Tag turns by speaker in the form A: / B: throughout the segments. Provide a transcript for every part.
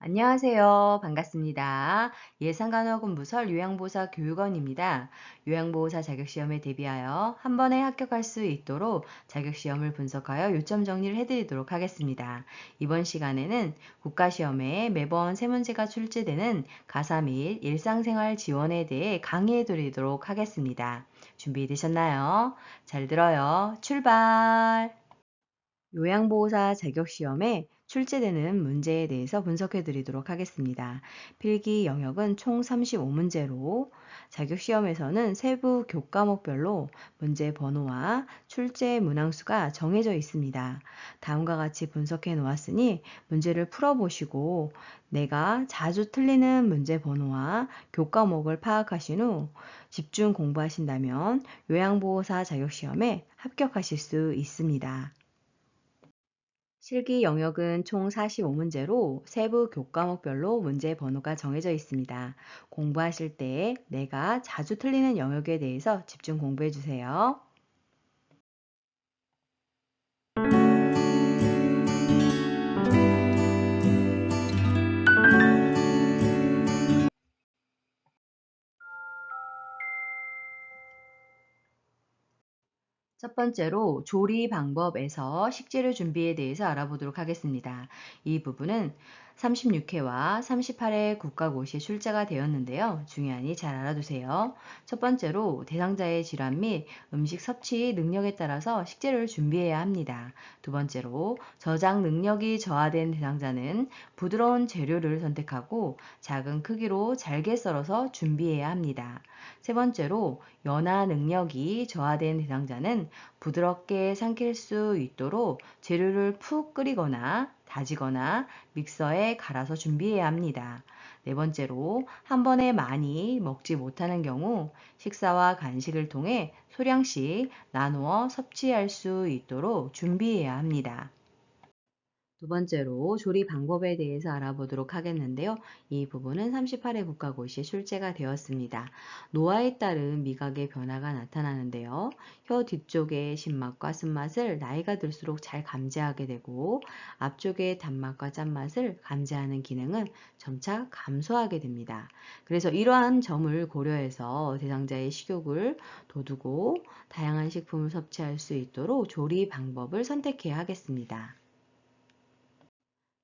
A: 안녕하세요. 반갑습니다. 예상간호학원부설 요양보호사 교육원입니다. 요양보호사 자격시험에 대비하여 한 번에 합격할 수 있도록 자격시험을 분석하여 요점 정리를 해드리도록 하겠습니다. 이번 시간에는 국가시험에 매번 세 문제가 출제되는 가사 및 일상생활 지원에 대해 강의해드리도록 하겠습니다. 준비되셨나요? 잘 들어요. 출발! 요양보호사 자격시험에 출제되는 문제에 대해서 분석해 드리도록 하겠습니다. 필기 영역은 총 35문제로 자격시험에서는 세부 교과목별로 문제 번호와 출제 문항수가 정해져 있습니다. 다음과 같이 분석해 놓았으니 문제를 풀어보시고 내가 자주 틀리는 문제 번호와 교과목을 파악하신 후 집중 공부하신다면 요양보호사 자격시험에 합격하실 수 있습니다. 실기 영역은 총 45문제로 세부 교과목별로 문제 번호가 정해져 있습니다. 공부하실 때 내가 자주 틀리는 영역에 대해서 집중 공부해 주세요. 첫 번째로 조리 방법에서 식재료 준비에 대해서 알아보도록 하겠습니다. 이 부분은 36회와 38회 국가고시에 출제가 되었는데요. 중요하니 잘 알아두세요. 첫 번째로 대상자의 질환 및 음식 섭취 능력에 따라서 식재료를 준비해야 합니다. 두 번째로 저장 능력이 저하된 대상자는 부드러운 재료를 선택하고 작은 크기로 잘게 썰어서 준비해야 합니다. 세 번째로 연화 능력이 저하된 대상자는 부드럽게 삼킬 수 있도록 재료를 푹 끓이거나 다지거나 믹서에 갈아서 준비해야 합니다. 네 번째로 한 번에 많이 먹지 못하는 경우 식사와 간식을 통해 소량씩 나누어 섭취할 수 있도록 준비해야 합니다. 두 번째로 조리 방법에 대해서 알아보도록 하겠는데요. 이 부분은 38회 국가고시에 출제가 되었습니다. 노화에 따른 미각의 변화가 나타나는데요. 혀 뒤쪽의 신맛과 쓴맛을 나이가 들수록 잘 감지하게 되고 앞쪽의 단맛과 짠맛을 감지하는 기능은 점차 감소하게 됩니다. 그래서 이러한 점을 고려해서 대상자의 식욕을 돋우고 다양한 식품을 섭취할 수 있도록 조리 방법을 선택해야 하겠습니다.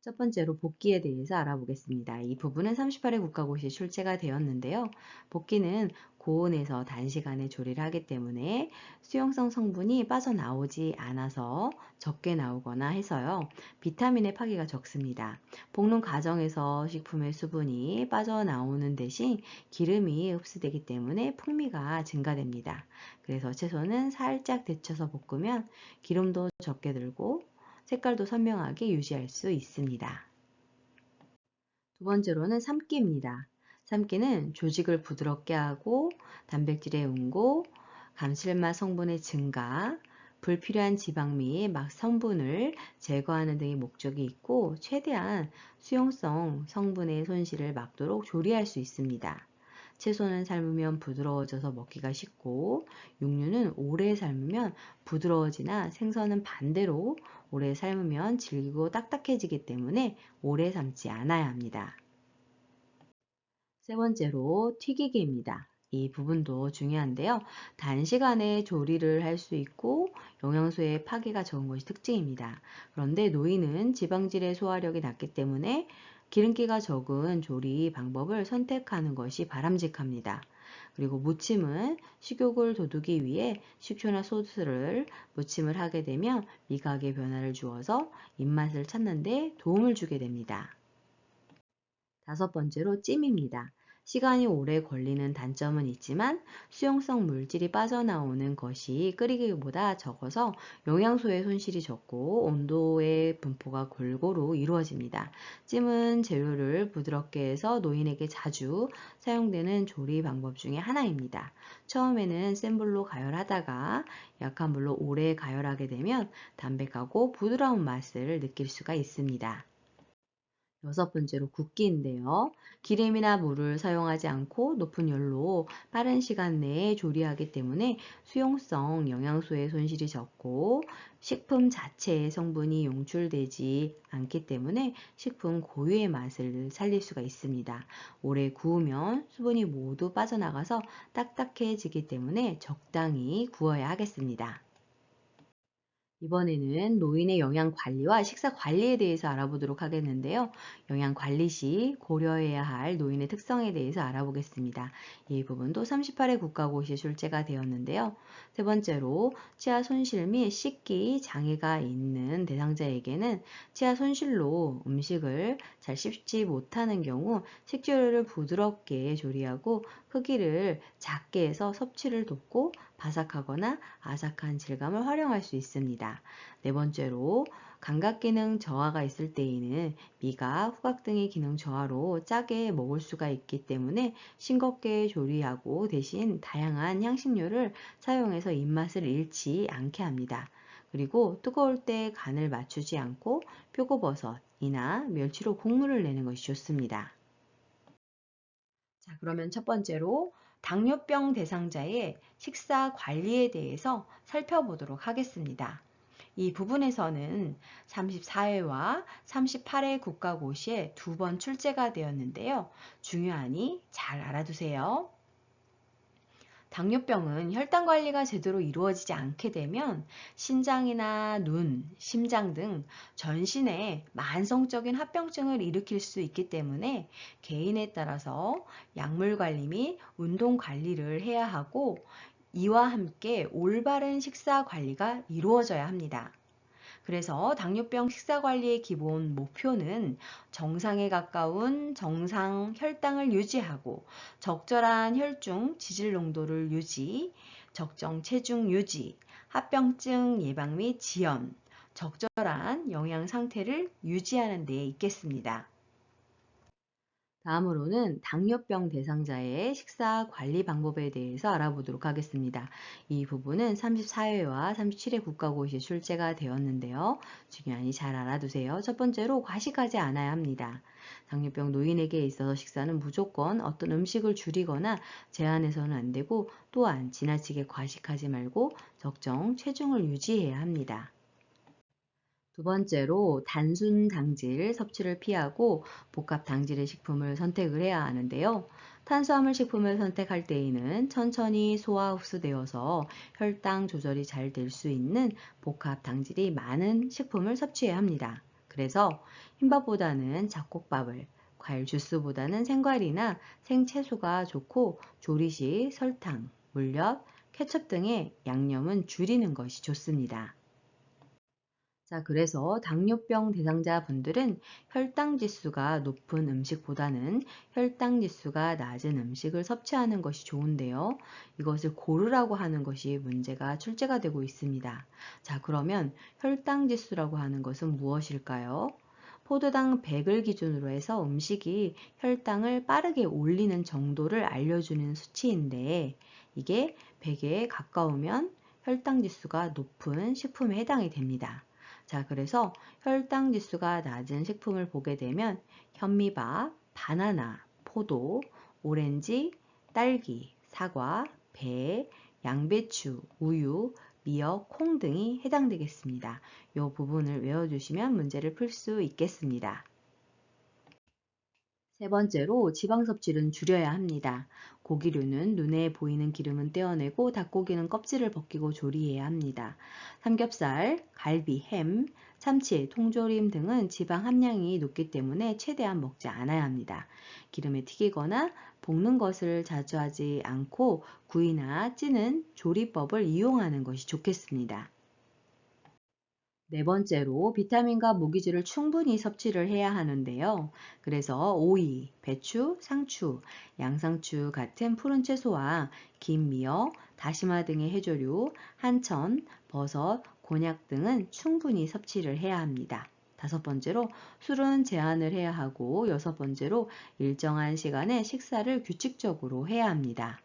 A: 첫 번째로 볶기에 대해서 알아보겠습니다. 이 부분은 38회 국가고시에 출제가 되었는데요. 볶기는 고온에서 단시간에 조리를 하기 때문에 수용성 성분이 빠져나오지 않아서 적게 나오거나 해서요. 비타민의 파기가 적습니다. 볶는 과정에서 식품의 수분이 빠져나오는 대신 기름이 흡수되기 때문에 풍미가 증가됩니다. 그래서 채소는 살짝 데쳐서 볶으면 기름도 적게 들고 색깔도 선명하게 유지할 수 있습니다. 두 번째로는 삶기입니다. 삶기는 조직을 부드럽게 하고 단백질의 응고, 감칠맛 성분의 증가, 불필요한 지방 및 막 성분을 제거하는 등의 목적이 있고 최대한 수용성 성분의 손실을 막도록 조리할 수 있습니다. 채소는 삶으면 부드러워져서 먹기가 쉽고 육류는 오래 삶으면 부드러워지나 생선은 반대로 오래 삶으면 질기고 딱딱해지기 때문에 오래 삶지 않아야 합니다. 세 번째로 튀기기입니다. 이 부분도 중요한데요. 단시간에 조리를 할 수 있고 영양소의 파괴가 적은 것이 특징입니다. 그런데 노이는 지방질의 소화력이 낮기 때문에 기름기가 적은 조리 방법을 선택하는 것이 바람직합니다. 그리고 무침은 식욕을 돋우기 위해 식초나 소스를 무침을 하게 되면 미각의 변화를 주어서 입맛을 찾는 데 도움을 주게 됩니다. 다섯 번째로 찜입니다. 시간이 오래 걸리는 단점은 있지만 수용성 물질이 빠져나오는 것이 끓이기보다 적어서 영양소의 손실이 적고 온도의 분포가 골고루 이루어집니다. 찜은 재료를 부드럽게 해서 노인에게 자주 사용되는 조리 방법 중에 하나입니다. 처음에는 센 불로 가열하다가 약한 불로 오래 가열하게 되면 담백하고 부드러운 맛을 느낄 수가 있습니다. 여섯 번째로 굽기인데요. 기름이나 물을 사용하지 않고 높은 열로 빠른 시간 내에 조리하기 때문에 수용성 영양소의 손실이 적고 식품 자체의 성분이 용출되지 않기 때문에 식품 고유의 맛을 살릴 수가 있습니다. 오래 구우면 수분이 모두 빠져나가서 딱딱해지기 때문에 적당히 구워야 하겠습니다. 이번에는 노인의 영양 관리와 식사 관리에 대해서 알아보도록 하겠는데요. 영양 관리 시 고려해야 할 노인의 특성에 대해서 알아보겠습니다. 이 부분도 38회 국가고시에 출제가 되었는데요. 세 번째로 치아 손실 및 씻기 장애가 있는 대상자에게는 치아 손실로 음식을 잘 씹지 못하는 경우 식재료를 부드럽게 조리하고 크기를 작게 해서 섭취를 돕고 바삭하거나 아삭한 질감을 활용할 수 있습니다. 네 번째로 감각 기능 저하가 있을 때에는 미각, 후각 등의 기능 저하로 짜게 먹을 수가 있기 때문에 싱겁게 조리하고 대신 다양한 향신료를 사용해서 입맛을 잃지 않게 합니다. 그리고 뜨거울 때 간을 맞추지 않고 표고버섯이나 멸치로 국물을 내는 것이 좋습니다. 자, 그러면 첫 번째로 당뇨병 대상자의 식사 관리에 대해서 살펴보도록 하겠습니다. 이 부분에서는 34회와 38회 국가고시에 두 번 출제가 되었는데요. 중요하니 잘 알아두세요. 당뇨병은 혈당 관리가 제대로 이루어지지 않게 되면 신장이나 눈, 심장 등 전신에 만성적인 합병증을 일으킬 수 있기 때문에 개인에 따라서 약물 관리 및 운동 관리를 해야 하고 이와 함께 올바른 식사 관리가 이루어져야 합니다. 그래서 당뇨병 식사 관리의 기본 목표는 정상에 가까운 정상 혈당을 유지하고 적절한 혈중 지질 농도를 유지, 적정 체중 유지, 합병증 예방 및 지연, 적절한 영양 상태를 유지하는 데 있겠습니다. 다음으로는 당뇨병 대상자의 식사 관리 방법에 대해서 알아보도록 하겠습니다. 이 부분은 34회와 37회 국가고시에 출제가 되었는데요. 중요하니 잘 알아두세요. 첫 번째로 과식하지 않아야 합니다. 당뇨병 노인에게 있어서 식사는 무조건 어떤 음식을 줄이거나 제한해서는 안 되고 또한 지나치게 과식하지 말고 적정 체중을 유지해야 합니다. 두 번째로 단순 당질 섭취를 피하고 복합 당질의 식품을 선택을 해야 하는데요. 탄수화물 식품을 선택할 때에는 천천히 소화 흡수되어서 혈당 조절이 잘 될 수 있는 복합 당질이 많은 식품을 섭취해야 합니다. 그래서 흰밥보다는 잡곡밥을, 과일 주스보다는 생과일이나 생채소가 좋고 조리 시 설탕, 물엿, 케첩 등의 양념은 줄이는 것이 좋습니다. 자, 그래서 당뇨병 대상자 분들은 혈당 지수가 높은 음식보다는 혈당 지수가 낮은 음식을 섭취하는 것이 좋은데요. 이것을 고르라고 하는 것이 문제가 출제가 되고 있습니다. 자, 그러면 혈당 지수라고 하는 것은 무엇일까요? 포도당 100을 기준으로 해서 음식이 혈당을 빠르게 올리는 정도를 알려주는 수치인데 이게 100에 가까우면 혈당 지수가 높은 식품에 해당이 됩니다. 자, 그래서 혈당 지수가 낮은 식품을 보게 되면 현미밥, 바나나, 포도, 오렌지, 딸기, 사과, 배, 양배추, 우유, 미역, 콩 등이 해당되겠습니다. 이 부분을 외워주시면 문제를 풀 수 있겠습니다. 세 번째로 지방 섭취는 줄여야 합니다. 고기류는 눈에 보이는 기름은 떼어내고 닭고기는 껍질을 벗기고 조리해야 합니다. 삼겹살, 갈비, 햄, 참치, 통조림 등은 지방 함량이 높기 때문에 최대한 먹지 않아야 합니다. 기름에 튀기거나 볶는 것을 자주 하지 않고 구이나 찌는 조리법을 이용하는 것이 좋겠습니다. 네 번째로 비타민과 무기질을 충분히 섭취를 해야 하는데요. 그래서 오이, 배추, 상추, 양상추 같은 푸른 채소와 긴 미역, 다시마 등의 해조류, 한천, 버섯, 곤약 등은 충분히 섭취를 해야 합니다. 다섯 번째로 술은 제한을 해야 하고 여섯 번째로 일정한 시간에 식사를 규칙적으로 해야 합니다.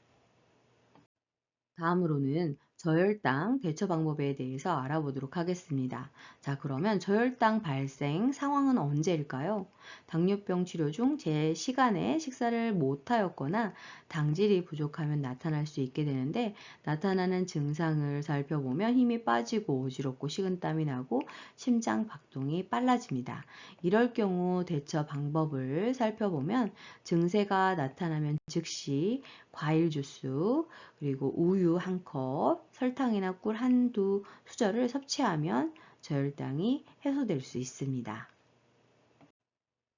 A: 다음으로는 저혈당 대처 방법에 대해서 알아보도록 하겠습니다. 자, 그러면 저혈당 발생 상황은 언제일까요? 당뇨병 치료 중 제 시간에 식사를 못하였거나 당질이 부족하면 나타날 수 있게 되는데, 나타나는 증상을 살펴보면 힘이 빠지고 어지럽고 식은땀이 나고 심장 박동이 빨라집니다. 이럴 경우 대처 방법을 살펴보면, 증세가 나타나면 즉시 과일 주스, 그리고 우유 한 컵, 설탕이나 꿀 한두 수저를 섭취하면 저혈당이 해소될 수 있습니다.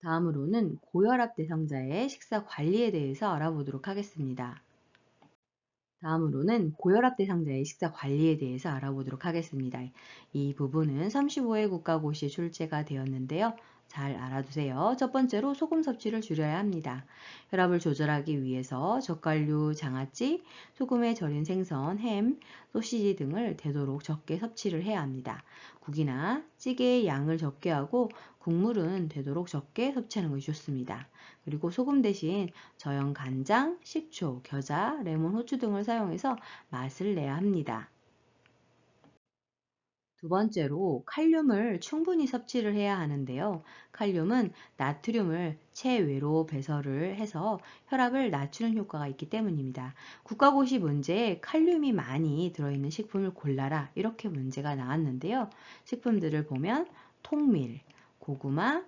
A: 다음으로는 고혈압 대상자의 식사 관리에 대해서 알아보도록 하겠습니다. 다음으로는 고혈압 대상자의 식사 관리에 대해서 알아보도록 하겠습니다. 이 부분은 35회 국가고시에 출제가 되었는데요. 잘 알아두세요. 첫 번째로 소금 섭취를 줄여야 합니다. 혈압을 조절하기 위해서 젓갈류, 장아찌, 소금에 절인 생선, 햄, 소시지 등을 되도록 적게 섭취를 해야 합니다. 국이나 찌개의 양을 적게 하고 국물은 되도록 적게 섭취하는 것이 좋습니다. 그리고 소금 대신 저염 간장, 식초, 겨자, 레몬, 후추 등을 사용해서 맛을 내야 합니다. 두 번째로 칼륨을 충분히 섭취를 해야 하는데요. 칼륨은 나트륨을 체외로 배설을 해서 혈압을 낮추는 효과가 있기 때문입니다. 국가고시 문제에 칼륨이 많이 들어있는 식품을 골라라, 이렇게 문제가 나왔는데요. 식품들을 보면 통밀, 고구마,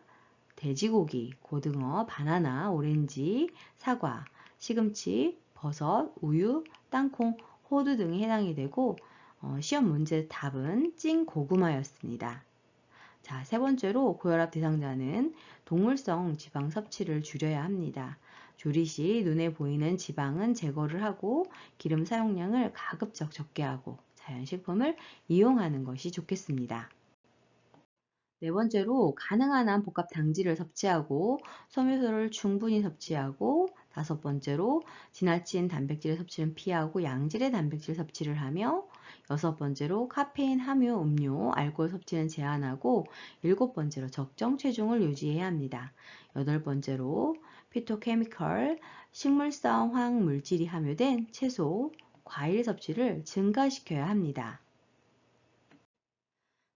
A: 돼지고기, 고등어, 바나나, 오렌지, 사과, 시금치, 버섯, 우유, 땅콩, 호두 등이 해당이 되고, 시험 문제 답은 찐 고구마였습니다. 자, 세 번째로 고혈압 대상자는 동물성 지방 섭취를 줄여야 합니다. 조리 시 눈에 보이는 지방은 제거를 하고 기름 사용량을 가급적 적게 하고 자연식품을 이용하는 것이 좋겠습니다. 네 번째로 가능한 한 복합 당질을 섭취하고 섬유소를 충분히 섭취하고, 다섯 번째로 지나친 단백질 섭취는 피하고 양질의 단백질 섭취를 하며, 여섯 번째로 카페인 함유 음료, 알코올 섭취는 제한하고, 일곱 번째로 적정 체중을 유지해야 합니다. 여덟 번째로 피토케미컬, 식물성 화학 물질이 함유된 채소, 과일 섭취를 증가시켜야 합니다.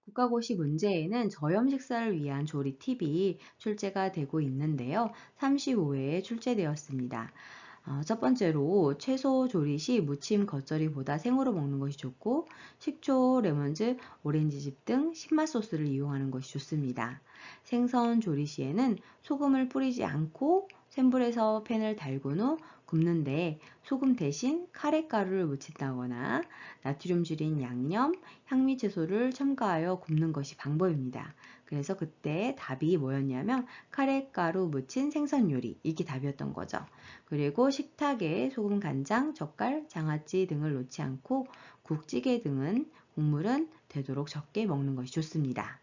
A: 국가고시 문제에는 저염 식사를 위한 조리 팁이 출제가 되고 있는데요. 35회에 출제되었습니다. 첫 번째로 채소 조리 시 무침 겉절이보다 생으로 먹는 것이 좋고, 식초, 레몬즙, 오렌지즙 등 신맛 소스를 이용하는 것이 좋습니다. 생선 조리 시에는 소금을 뿌리지 않고 센 불에서 팬을 달군 후 굽는데, 소금 대신 카레가루를 묻힌다거나 나트륨 줄인 양념, 향미채소를 첨가하여 굽는 것이 방법입니다. 그래서 그때 답이 뭐였냐면 카레가루 묻힌 생선 요리, 이게 답이었던 거죠. 그리고 식탁에 소금, 간장, 젓갈, 장아찌 등을 놓지 않고 국, 찌개 등은 국물은 되도록 적게 먹는 것이 좋습니다.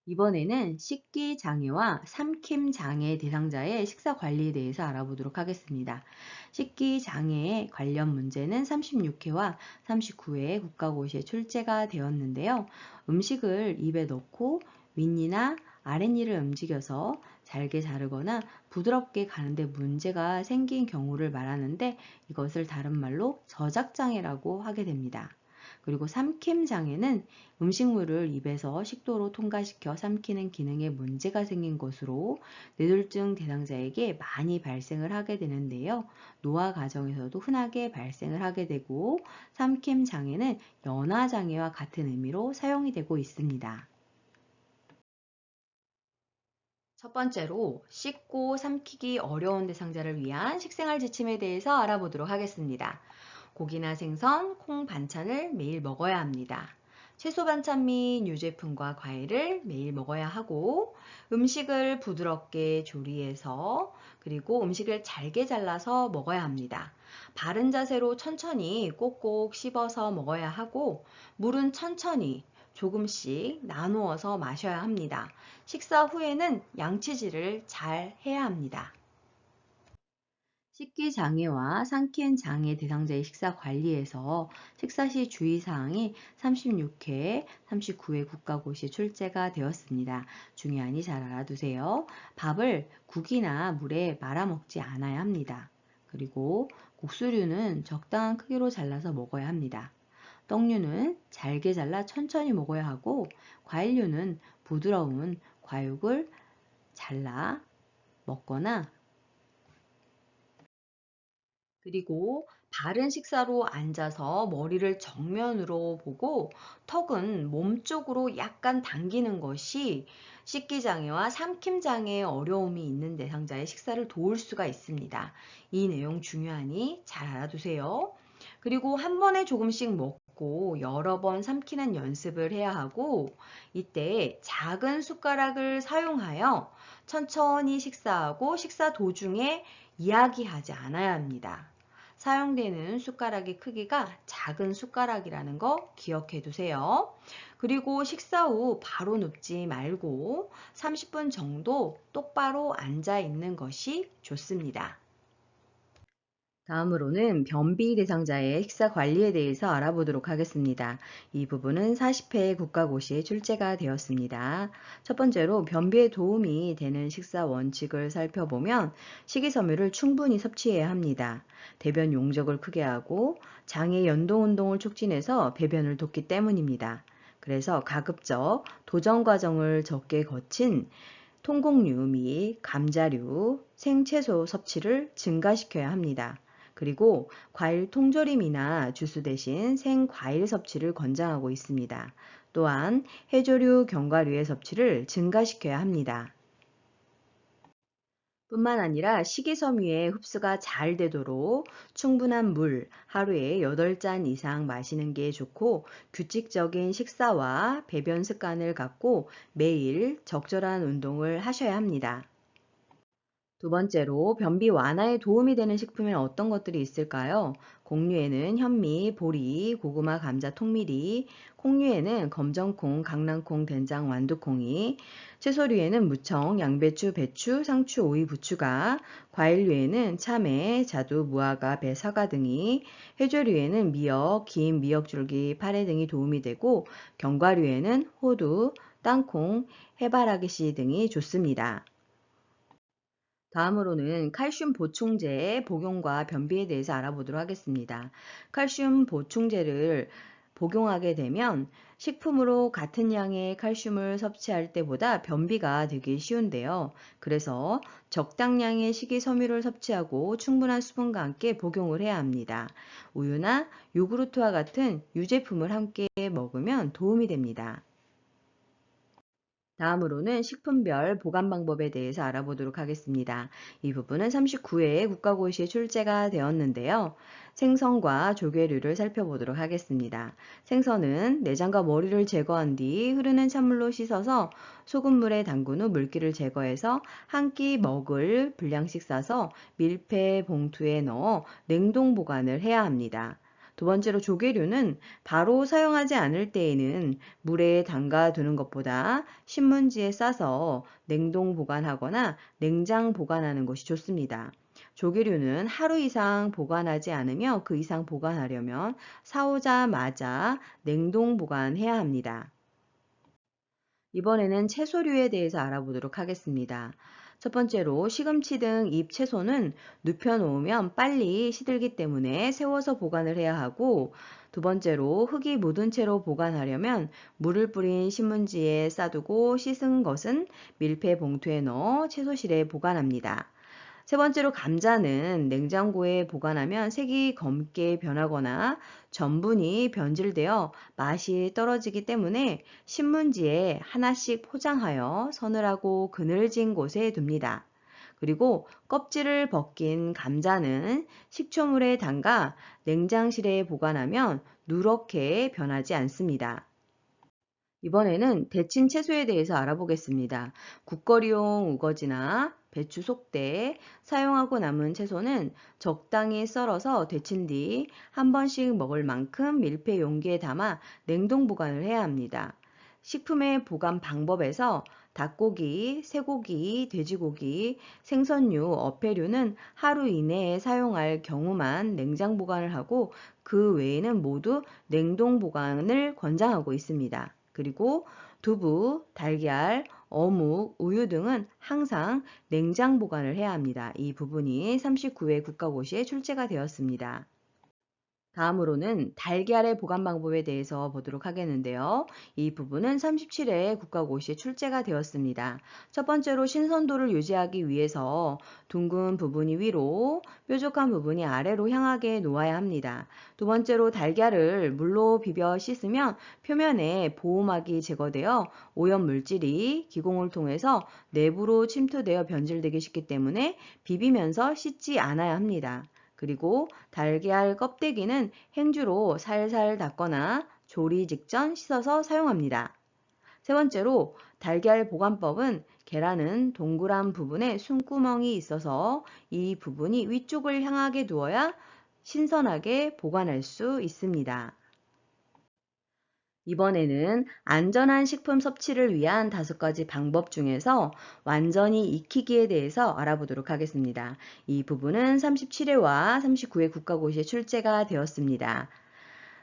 A: 이번에는 식기 장애와 삼킴 장애 대상자의 식사 관리에 대해서 알아보도록 하겠습니다. 식기 장애 관련 문제는 36회와 39회 국가고시에 출제가 되었는데요. 음식을 입에 넣고 윗니나 아랫니를 움직여서 잘게 자르거나 부드럽게 가는데 문제가 생긴 경우를 말하는데, 이것을 다른 말로 저작장애라고 하게 됩니다. 그리고 삼킴 장애는 음식물을 입에서 식도로 통과시켜 삼키는 기능에 문제가 생긴 것으로 뇌졸중 대상자에게 많이 발생을 하게 되는데요. 노화 과정에서도 흔하게 발생을 하게 되고, 삼킴 장애는 연화 장애와 같은 의미로 사용이 되고 있습니다. 첫 번째로 씹고 삼키기 어려운 대상자를 위한 식생활 지침에 대해서 알아보도록 하겠습니다. 고기나 생선, 콩 반찬을 매일 먹어야 합니다. 채소 반찬 및 유제품과 과일을 매일 먹어야 하고, 음식을 부드럽게 조리해서, 그리고 음식을 잘게 잘라서 먹어야 합니다. 바른 자세로 천천히 꼭꼭 씹어서 먹어야 하고, 물은 천천히 조금씩 나누어서 마셔야 합니다. 식사 후에는 양치질을 잘 해야 합니다. 식기 장애와 삼킴 장애 대상자의 식사 관리에서 식사 시 주의사항이 36회, 39회 국가고시에 출제가 되었습니다. 중요하니 잘 알아두세요. 밥을 국이나 물에 말아 먹지 않아야 합니다. 그리고 국수류는 적당한 크기로 잘라서 먹어야 합니다. 떡류는 잘게 잘라 천천히 먹어야 하고 과일류는 부드러운 과육을 잘라 먹거나 그리고 바른 식사로 앉아서 머리를 정면으로 보고 턱은 몸쪽으로 약간 당기는 것이 식기장애와 삼킴장애에 어려움이 있는 대상자의 식사를 도울 수가 있습니다. 이 내용 중요하니 잘 알아두세요. 그리고 한 번에 조금씩 먹고 여러 번 삼키는 연습을 해야 하고 이때 작은 숟가락을 사용하여 천천히 식사하고 식사 도중에 이야기하지 않아야 합니다. 사용되는 숟가락의 크기가 작은 숟가락이라는 거 기억해 두세요. 그리고 식사 후 바로 눕지 말고 30분 정도 똑바로 앉아 있는 것이 좋습니다. 다음으로는 변비 대상자의 식사 관리에 대해서 알아보도록 하겠습니다. 이 부분은 40회 국가고시에 출제가 되었습니다. 첫 번째로 변비에 도움이 되는 식사 원칙을 살펴보면 식이섬유를 충분히 섭취해야 합니다. 대변 용적을 크게 하고 장의 연동 운동을 촉진해서 배변을 돕기 때문입니다. 그래서 가급적 도전 과정을 적게 거친 통곡류 및 감자류, 생채소 섭취를 증가시켜야 합니다. 그리고 과일 통조림이나 주스 대신 생과일 섭취를 권장하고 있습니다. 또한 해조류, 견과류의 섭취를 증가시켜야 합니다. 뿐만 아니라 식이섬유의 흡수가 잘 되도록 충분한 물 하루에 8잔 이상 마시는 게 좋고 규칙적인 식사와 배변 습관을 갖고 매일 적절한 운동을 하셔야 합니다. 두 번째로 변비 완화에 도움이 되는 식품에는 어떤 것들이 있을까요? 곡류에는 현미, 보리, 고구마, 감자, 통미리, 콩류에는 검정콩, 강낭콩, 된장, 완두콩이, 채소류에는 무청, 양배추, 배추, 상추, 오이, 부추가, 과일류에는 참외, 자두, 무화과, 배, 사과 등이, 해조류에는 미역, 김, 미역줄기, 파래 등이 도움이 되고 견과류에는 호두, 땅콩, 해바라기씨 등이 좋습니다. 다음으로는 칼슘 보충제의 복용과 변비에 대해서 알아보도록 하겠습니다. 칼슘 보충제를 복용하게 되면 식품으로 같은 양의 칼슘을 섭취할 때보다 변비가 되기 쉬운데요. 그래서 적당량의 식이섬유를 섭취하고 충분한 수분과 함께 복용을 해야 합니다. 우유나 요구르트와 같은 유제품을 함께 먹으면 도움이 됩니다. 다음으로는 식품별 보관 방법에 대해서 알아보도록 하겠습니다. 이 부분은 39회 국가고시에 출제가 되었는데요. 생선과 조개류를 살펴보도록 하겠습니다. 생선은 내장과 머리를 제거한 뒤 흐르는 찬물로 씻어서 소금물에 담근 후 물기를 제거해서 한 끼 먹을 분량씩 싸서 밀폐 봉투에 넣어 냉동 보관을 해야 합니다. 두 번째로 조개류는 바로 사용하지 않을 때에는 물에 담가 두는 것보다 신문지에 싸서 냉동 보관하거나 냉장 보관하는 것이 좋습니다. 조개류는 하루 이상 보관하지 않으며 그 이상 보관하려면 사오자마자 냉동 보관해야 합니다. 이번에는 채소류에 대해서 알아보도록 하겠습니다. 첫 번째로 시금치 등 잎 채소는 눕혀놓으면 빨리 시들기 때문에 세워서 보관을 해야 하고 두 번째로 흙이 묻은 채로 보관하려면 물을 뿌린 신문지에 싸두고 씻은 것은 밀폐 봉투에 넣어 채소실에 보관합니다. 세 번째로 감자는 냉장고에 보관하면 색이 검게 변하거나 전분이 변질되어 맛이 떨어지기 때문에 신문지에 하나씩 포장하여 서늘하고 그늘진 곳에 둡니다. 그리고 껍질을 벗긴 감자는 식초물에 담가 냉장실에 보관하면 누렇게 변하지 않습니다. 이번에는 데친 채소에 대해서 알아보겠습니다. 국거리용 우거지나 배추 속대, 사용하고 남은 채소는 적당히 썰어서 데친 뒤 한 번씩 먹을 만큼 밀폐 용기에 담아 냉동 보관을 해야 합니다. 식품의 보관 방법에서 닭고기, 쇠고기, 돼지고기, 생선류, 어패류는 하루 이내에 사용할 경우만 냉장 보관을 하고 그 외에는 모두 냉동 보관을 권장하고 있습니다. 그리고 두부, 달걀, 어묵, 우유 등은 항상 냉장 보관을 해야 합니다. 이 부분이 39회 국가고시에 출제가 되었습니다. 다음으로는 달걀의 보관 방법에 대해서 보도록 하겠는데요. 이 부분은 37회 국가고시에 출제가 되었습니다. 첫 번째로 신선도를 유지하기 위해서 둥근 부분이 위로, 뾰족한 부분이 아래로 향하게 놓아야 합니다. 두 번째로 달걀을 물로 비벼 씻으면 표면에 보호막이 제거되어 오염 물질이 기공을 통해서 내부로 침투되어 변질되기 쉽기 때문에 비비면서 씻지 않아야 합니다. 그리고 달걀 껍데기는 행주로 살살 닦거나 조리 직전 씻어서 사용합니다. 세 번째로 달걀 보관법은 계란은 동그란 부분에 숨구멍이 있어서 이 부분이 위쪽을 향하게 두어야 신선하게 보관할 수 있습니다. 이번에는 안전한 식품 섭취를 위한 5가지 방법 중에서 완전히 익히기에 대해서 알아보도록 하겠습니다. 이 부분은 37회와 39회 국가고시에 출제가 되었습니다.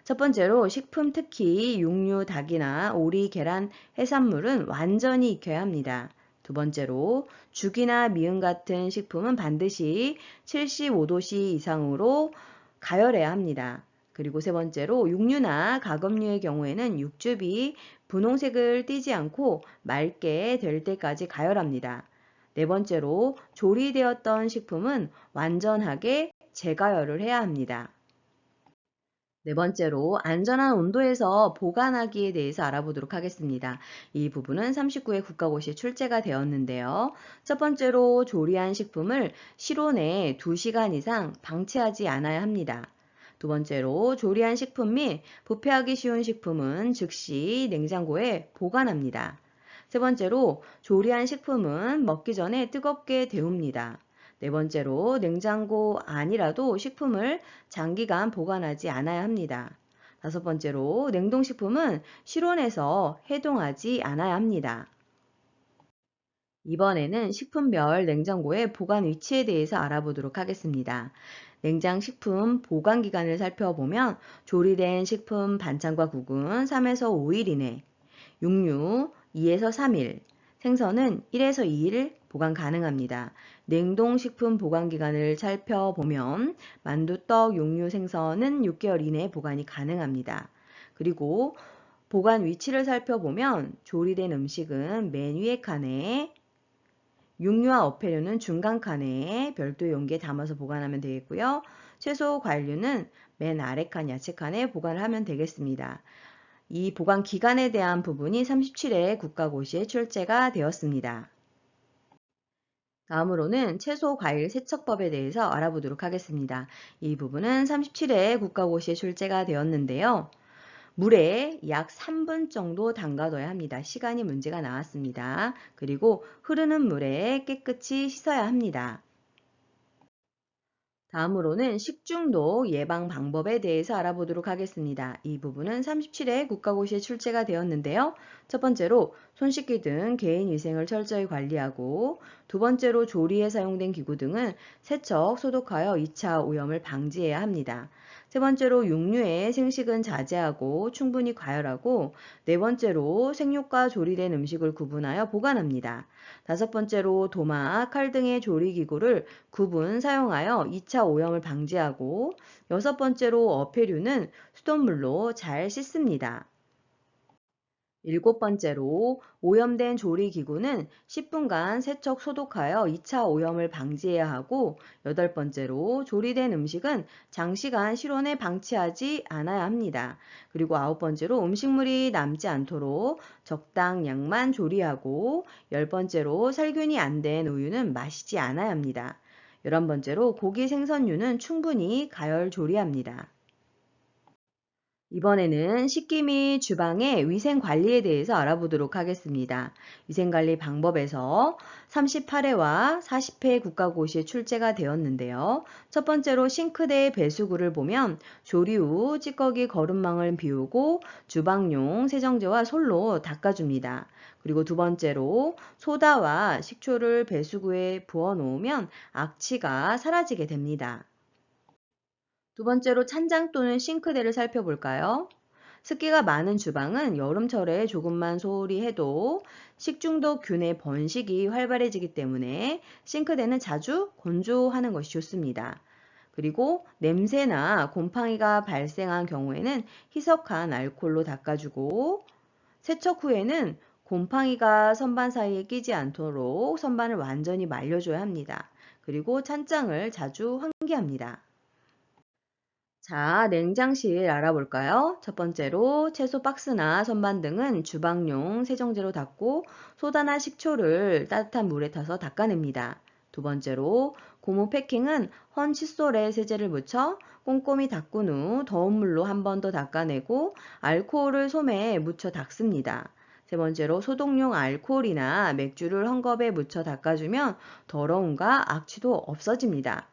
A: 첫 번째로 식품 특히 육류, 닭이나 오리, 계란, 해산물은 완전히 익혀야 합니다. 두 번째로 죽이나 미음 같은 식품은 반드시 75도씨 이상으로 가열해야 합니다. 그리고 세 번째로 육류나 가금류의 경우에는 육즙이 분홍색을 띠지 않고 맑게 될 때까지 가열합니다. 네 번째로 조리되었던 식품은 완전하게 재가열을 해야 합니다. 네 번째로 안전한 온도에서 보관하기에 대해서 알아보도록 하겠습니다. 이 부분은 39회 국가고시에 출제가 되었는데요. 첫 번째로 조리한 식품을 실온에 2시간 이상 방치하지 않아야 합니다. 두 번째로 조리한 식품 및 부패하기 쉬운 식품은 즉시 냉장고에 보관합니다. 세 번째로 조리한 식품은 먹기 전에 뜨겁게 데웁니다. 네 번째로 냉장고 안이라도 식품을 장기간 보관하지 않아야 합니다. 다섯 번째로 냉동식품은 실온에서 해동하지 않아야 합니다. 이번에는 식품별 냉장고의 보관 위치에 대해서 알아보도록 하겠습니다. 냉장식품 보관 기간을 살펴보면 조리된 식품 반찬과 국은 3에서 5일 이내, 육류 2에서 3일, 생선은 1에서 2일 보관 가능합니다. 냉동식품 보관 기간을 살펴보면 만두, 떡, 육류, 생선은 6개월 이내 보관이 가능합니다. 그리고 보관 위치를 살펴보면 조리된 음식은 맨 위의 칸에, 육류와 어패류는 중간 칸에 별도 용기에 담아서 보관하면 되겠고요. 채소, 과일류는 맨 아래 칸 야채 칸에 보관을 하면 되겠습니다. 이 보관 기간에 대한 부분이 37회 국가고시에 출제가 되었습니다. 다음으로는 채소, 과일 세척법에 대해서 알아보도록 하겠습니다. 이 부분은 37회 국가고시에 출제가 되었는데요. 물에 약 3분 정도 담가둬야 합니다. 시간이 문제가 나왔습니다. 그리고 흐르는 물에 깨끗이 씻어야 합니다. 다음으로는 식중독 예방 방법에 대해서 알아보도록 하겠습니다. 이 부분은 37회 국가고시에 출제가 되었는데요. 첫 번째로 손 씻기 등 개인 위생을 철저히 관리하고, 두 번째로 조리에 사용된 기구 등은 세척, 소독하여 2차 오염을 방지해야 합니다. 세 번째로 육류의 생식은 자제하고 충분히 가열하고, 네 번째로 생육과 조리된 음식을 구분하여 보관합니다. 다섯 번째로 도마, 칼 등의 조리기구를 구분 사용하여 2차 오염을 방지하고, 여섯 번째로 어패류는 수돗물로 잘 씻습니다. 일곱 번째로 오염된 조리기구는 10분간 세척 소독하여 2차 오염을 방지해야 하고, 여덟 번째로 조리된 음식은 장시간 실온에 방치하지 않아야 합니다. 그리고 아홉 번째로 음식물이 남지 않도록 적당량만 조리하고, 열 번째로 살균이 안 된 우유는 마시지 않아야 합니다. 11번째로 고기 생선류는 충분히 가열 조리합니다. 이번에는 식기 및 주방의 위생 관리에 대해서 알아보도록 하겠습니다. 위생관리 방법에서 38회와 40회 국가고시에 출제가 되었는데요. 첫 번째로 싱크대 배수구를 보면 조리 후 찌꺼기 거름망을 비우고 주방용 세정제와 솔로 닦아줍니다. 그리고 두 번째로 소다와 식초를 배수구에 부어 놓으면 악취가 사라지게 됩니다. 두 번째로 찬장 또는 싱크대를 살펴볼까요? 습기가 많은 주방은 여름철에 조금만 소홀히 해도 식중독균의 번식이 활발해지기 때문에 싱크대는 자주 건조하는 것이 좋습니다. 그리고 냄새나 곰팡이가 발생한 경우에는 희석한 알코올로 닦아주고 세척 후에는 곰팡이가 선반 사이에 끼지 않도록 선반을 완전히 말려줘야 합니다. 그리고 찬장을 자주 환기합니다. 자, 냉장실 알아볼까요? 첫 번째로 채소 박스나 선반 등은 주방용 세정제로 닦고 소다나 식초를 따뜻한 물에 타서 닦아냅니다. 두 번째로 고무 패킹은 헌 칫솔에 세제를 묻혀 꼼꼼히 닦은 후 더운 물로 한 번 더 닦아내고 알코올을 솜에 묻혀 닦습니다. 세 번째로 소독용 알코올이나 맥주를 헝겊에 묻혀 닦아주면 더러움과 악취도 없어집니다.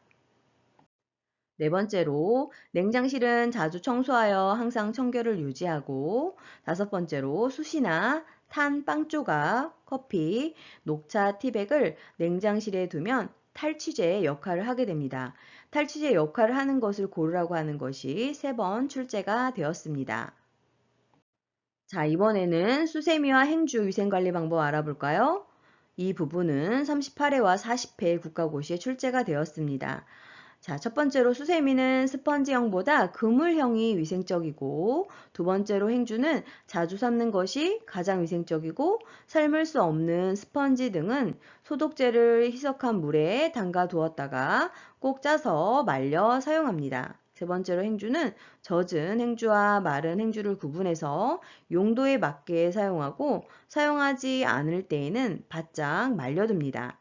A: 네 번째로 냉장실은 자주 청소하여 항상 청결을 유지하고 다섯 번째로 숯이나 탄 빵 조각, 커피, 녹차 티백을 냉장실에 두면 탈취제 역할을 하게 됩니다. 탈취제 역할을 하는 것을 고르라고 하는 것이 세 번 출제가 되었습니다. 자, 이번에는 수세미와 행주 위생관리 방법 알아볼까요? 이 부분은 38회와 40회 국가고시에 출제가 되었습니다. 자, 첫 번째로 수세미는 스펀지형보다 그물형이 위생적이고 두 번째로 행주는 자주 삶는 것이 가장 위생적이고 삶을 수 없는 스펀지 등은 소독제를 희석한 물에 담가 두었다가 꼭 짜서 말려 사용합니다. 세 번째로 행주는 젖은 행주와 마른 행주를 구분해서 용도에 맞게 사용하고 사용하지 않을 때에는 바짝 말려둡니다.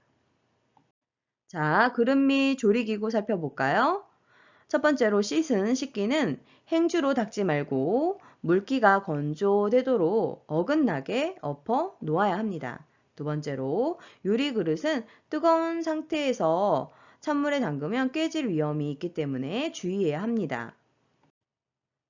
A: 자, 그릇 및 조리기구 살펴볼까요? 첫 번째로 씻은 식기는 행주로 닦지 말고 물기가 건조되도록 어긋나게 엎어 놓아야 합니다. 두 번째로 유리 그릇은 뜨거운 상태에서 찬물에 담그면 깨질 위험이 있기 때문에 주의해야 합니다.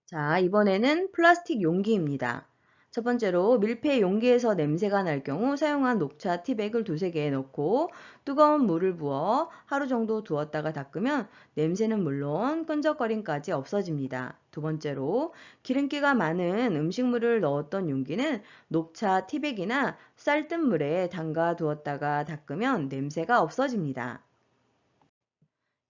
A: 자, 이번에는 플라스틱 용기입니다. 첫 번째로 밀폐 용기에서 냄새가 날 경우 사용한 녹차 티백을 두세 개 넣고 뜨거운 물을 부어 하루 정도 두었다가 닦으면 냄새는 물론 끈적거림까지 없어집니다. 두 번째로 기름기가 많은 음식물을 넣었던 용기는 녹차 티백이나 쌀뜨물 물에 담가 두었다가 닦으면 냄새가 없어집니다.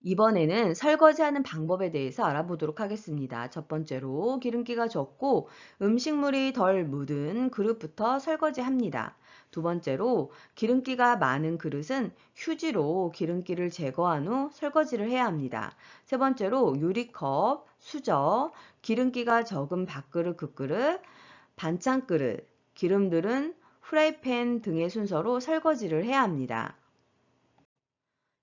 A: 이번에는 설거지하는 방법에 대해서 알아보도록 하겠습니다. 첫 번째로 기름기가 적고 음식물이 덜 묻은 그릇부터 설거지합니다. 두 번째로 기름기가 많은 그릇은 휴지로 기름기를 제거한 후 설거지를 해야 합니다. 세 번째로 유리컵, 수저, 기름기가 적은 밥그릇, 국그릇, 반찬 그릇, 기름들은 프라이팬 등의 순서로 설거지를 해야 합니다.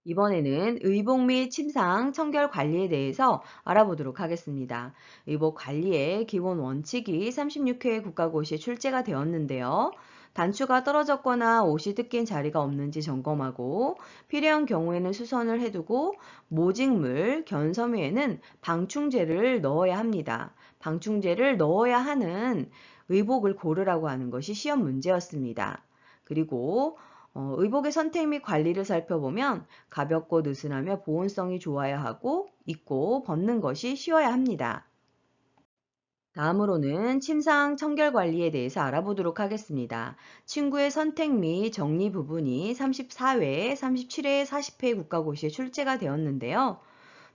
A: 이번에는 의복 및 침상 청결 관리에 대해서 알아보도록 하겠습니다. 의복 관리의 기본 원칙이 36회 국가고시에 출제가 되었는데요. 단추가 떨어졌거나 옷이 뜯긴 자리가 없는지 점검하고 필요한 경우에는 수선을 해두고 모직물, 견섬유에는 방충제를 넣어야 합니다. 방충제를 넣어야 하는 의복을 고르라고 하는 것이 시험 문제였습니다. 그리고 의복의 선택 및 관리를 살펴보면 가볍고 느슨하며 보온성이 좋아야 하고 입고 벗는 것이 쉬워야 합니다. 다음으로는 침상 청결 관리에 대해서 알아보도록 하겠습니다. 침구의 선택 및 정리 부분이 34회, 37회, 40회 국가고시에 출제가 되었는데요.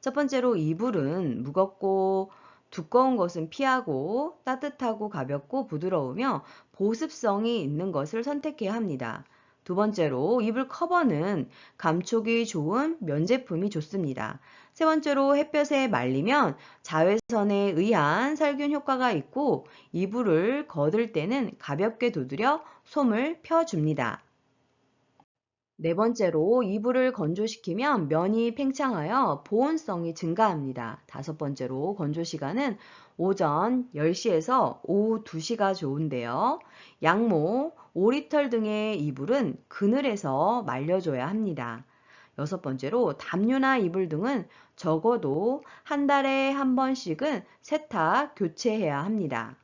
A: 첫 번째로 이불은 무겁고 두꺼운 것은 피하고 따뜻하고 가볍고 부드러우며 보습성이 있는 것을 선택해야 합니다. 두 번째로 이불 커버는 감촉이 좋은 면 제품이 좋습니다. 세 번째로 햇볕에 말리면 자외선에 의한 살균 효과가 있고 이불을 걷을 때는 가볍게 두드려 솜을 펴줍니다. 네 번째로 이불을 건조시키면 면이 팽창하여 보온성이 증가합니다. 다섯 번째로 건조 시간은 오전 10시에서 오후 2시가 좋은데요. 양모, 오리털 등의 이불은 그늘에서 말려줘야 합니다. 여섯 번째로 담요나 이불 등은 적어도 한 달에 한 번씩은 세탁, 교체해야 합니다.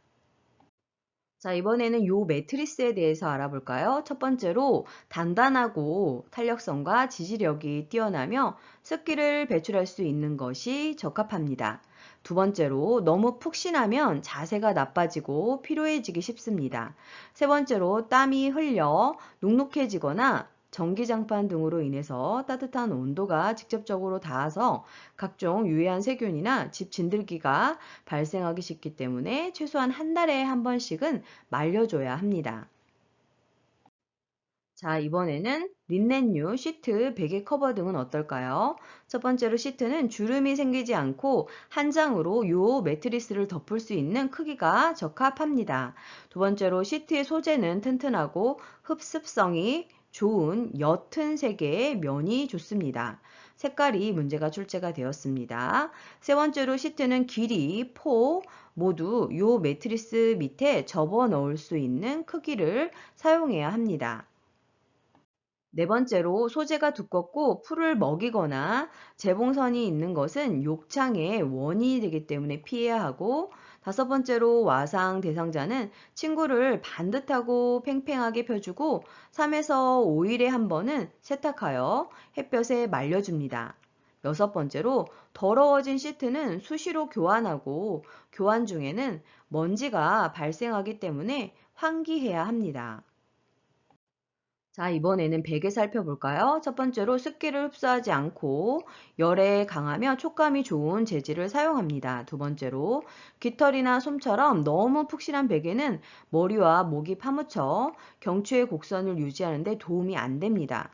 A: 자, 이번에는 요 매트리스에 대해서 알아볼까요? 첫 번째로 단단하고 탄력성과 지지력이 뛰어나며 습기를 배출할 수 있는 것이 적합합니다. 두 번째로 너무 푹신하면 자세가 나빠지고 피로해지기 쉽습니다. 세 번째로 땀이 흘려 눅눅해지거나 전기장판 등으로 인해서 따뜻한 온도가 직접적으로 닿아서 각종 유해한 세균이나 집 진들기가 발생하기 쉽기 때문에 최소한 한 달에 한 번씩은 말려줘야 합니다. 자, 이번에는 린넨류, 시트, 베개 커버 등은 어떨까요? 첫 번째로 시트는 주름이 생기지 않고 한 장으로 요 매트리스를 덮을 수 있는 크기가 적합합니다. 두 번째로 시트의 소재는 튼튼하고 흡습성이 좋은 옅은 색의 면이 좋습니다. 색깔이 문제가 출제가 되었습니다. 세 번째로 시트는 길이, 폭 모두 요 매트리스 밑에 접어 넣을 수 있는 크기를 사용해야 합니다. 네 번째로 소재가 두껍고 풀을 먹이거나 재봉선이 있는 것은 욕창의 원인이 되기 때문에 피해야 하고, 다섯 번째로 와상 대상자는 친구를 반듯하고 팽팽하게 펴주고 3에서 5일에 한 번은 세탁하여 햇볕에 말려줍니다. 여섯 번째로 더러워진 시트는 수시로 교환하고 교환 중에는 먼지가 발생하기 때문에 환기해야 합니다. 자, 이번에는 베개 살펴볼까요? 첫 번째로 습기를 흡수하지 않고 열에 강하며 촉감이 좋은 재질을 사용합니다. 두 번째로 깃털이나 솜처럼 너무 푹신한 베개는 머리와 목이 파묻혀 경추의 곡선을 유지하는 데 도움이 안 됩니다.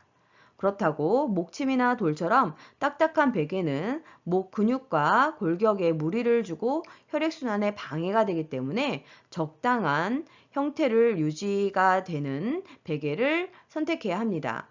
A: 그렇다고 목침이나 돌처럼 딱딱한 베개는 목 근육과 골격에 무리를 주고 혈액순환에 방해가 되기 때문에 적당한 형태를 유지가 되는 베개를 선택해야 합니다.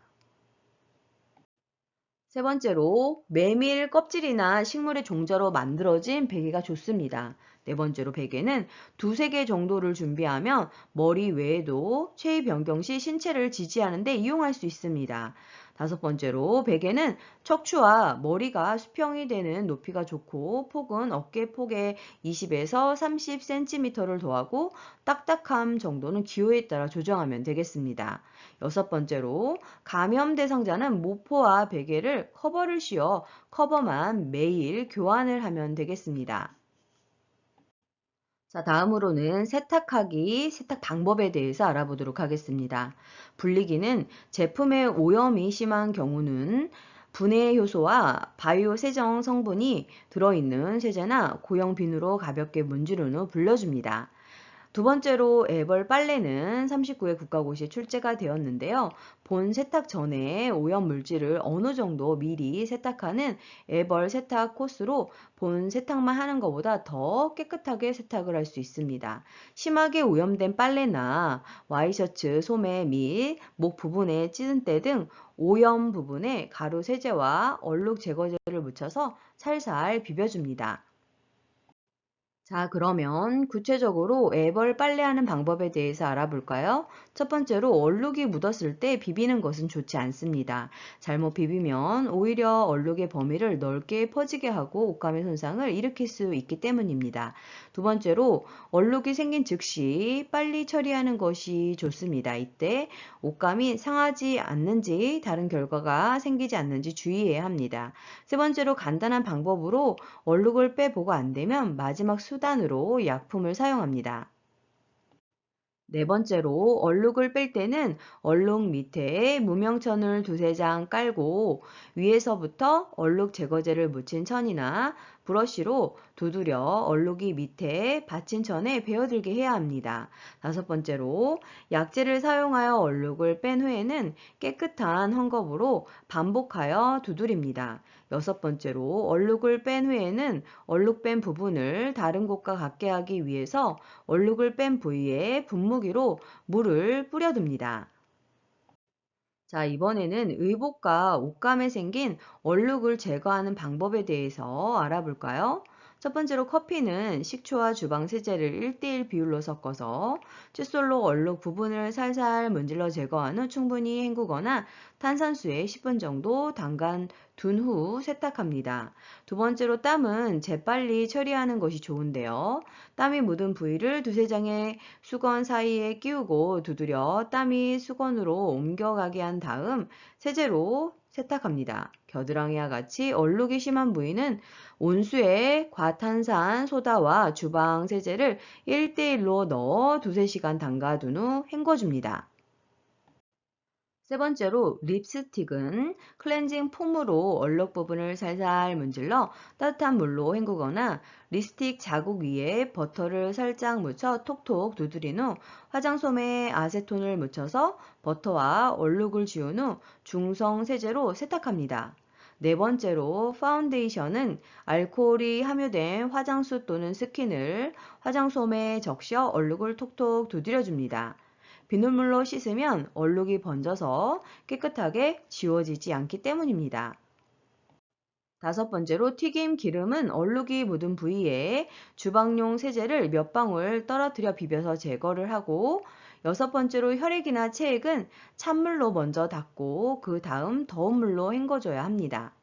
A: 세 번째로 메밀 껍질이나 식물의 종자로 만들어진 베개가 좋습니다. 네 번째로 베개는 두세 개 정도를 준비하면 머리 외에도 체위 변경 시 신체를 지지하는 데 이용할 수 있습니다. 다섯 번째로 베개는 척추와 머리가 수평이 되는 높이가 좋고 폭은 어깨 폭의 20에서 30cm를 더하고 딱딱함 정도는 기호에 따라 조정하면 되겠습니다. 여섯 번째로 감염 대상자는 모포와 베개를 커버를 씌워 커버만 매일 교환을 하면 되겠습니다. 자, 다음으로는 세탁 방법에 대해서 알아보도록 하겠습니다. 분리기는 제품의 오염이 심한 경우는 분해 효소와 바이오 세정 성분이 들어있는 세제나 고형 비누로 가볍게 문지른 후 불려줍니다. 두 번째로 애벌 빨래는 39회 국가고시에 출제가 되었는데요. 본 세탁 전에 오염 물질을 어느 정도 미리 세탁하는 애벌 세탁 코스로 본 세탁만 하는 것보다 더 깨끗하게 세탁을 할 수 있습니다. 심하게 오염된 빨래나 와이셔츠 소매 및 목 부분에 찌든 때 등 오염 부분에 가루 세제와 얼룩 제거제를 묻혀서 살살 비벼줍니다. 자, 그러면 구체적으로 애벌 빨래하는 방법에 대해서 알아볼까요? 첫 번째로 얼룩이 묻었을 때 비비는 것은 좋지 않습니다. 잘못 비비면 오히려 얼룩의 범위를 넓게 퍼지게 하고 옷감의 손상을 일으킬 수 있기 때문입니다. 두 번째로 얼룩이 생긴 즉시 빨리 처리하는 것이 좋습니다. 이때 옷감이 상하지 않는지 다른 결과가 생기지 않는지 주의해야 합니다. 세 번째로 간단한 방법으로 얼룩을 빼보고 안 되면 마지막 수단으로 약품을 사용합니다. 네 번째로 얼룩을 뺄 때는 얼룩 밑에 무명천을 두세 장 깔고 위에서부터 얼룩 제거제를 묻힌 천이나 브러쉬로 두드려 얼룩이 밑에 받친 천에 베어들게 해야 합니다. 다섯 번째로 약재를 사용하여 얼룩을 뺀 후에는 깨끗한 헝겊으로 반복하여 두드립니다. 여섯 번째로 얼룩을 뺀 후에는 얼룩 뺀 부분을 다른 곳과 같게 하기 위해서 얼룩을 뺀 부위에 분무기로 물을 뿌려둡니다. 자, 이번에는 의복과 옷감에 생긴 얼룩을 제거하는 방법에 대해서 알아볼까요? 첫 번째로 커피는 식초와 주방 세제를 1대1 비율로 섞어서 칫솔로 얼룩 부분을 살살 문질러 제거한 후 충분히 헹구거나 탄산수에 10분 정도 담가 둔 후 세탁합니다. 두 번째로 땀은 재빨리 처리하는 것이 좋은데요. 땀이 묻은 부위를 두세 장의 수건 사이에 끼우고 두드려 땀이 수건으로 옮겨가게 한 다음 세제로 세탁합니다. 겨드랑이와 같이 얼룩이 심한 부위는 온수에 과탄산 소다와 주방 세제를 1대1로 넣어 두세 시간 담가둔 후 헹궈줍니다. 세 번째로 립스틱은 클렌징 폼으로 얼룩 부분을 살살 문질러 따뜻한 물로 헹구거나 립스틱 자국 위에 버터를 살짝 묻혀 톡톡 두드린 후 화장솜에 아세톤을 묻혀서 버터와 얼룩을 지운 후 중성 세제로 세탁합니다. 네 번째로 파운데이션은 알코올이 함유된 화장수 또는 스킨을 화장솜에 적셔 얼룩을 톡톡 두드려줍니다. 비눗물로 씻으면 얼룩이 번져서 깨끗하게 지워지지 않기 때문입니다. 다섯 번째로 튀김 기름은 얼룩이 묻은 부위에 주방용 세제를 몇 방울 떨어뜨려 비벼서 제거를 하고 여섯 번째로 혈액이나 체액은 찬물로 먼저 닦고 그 다음 더운 물로 헹궈줘야 합니다.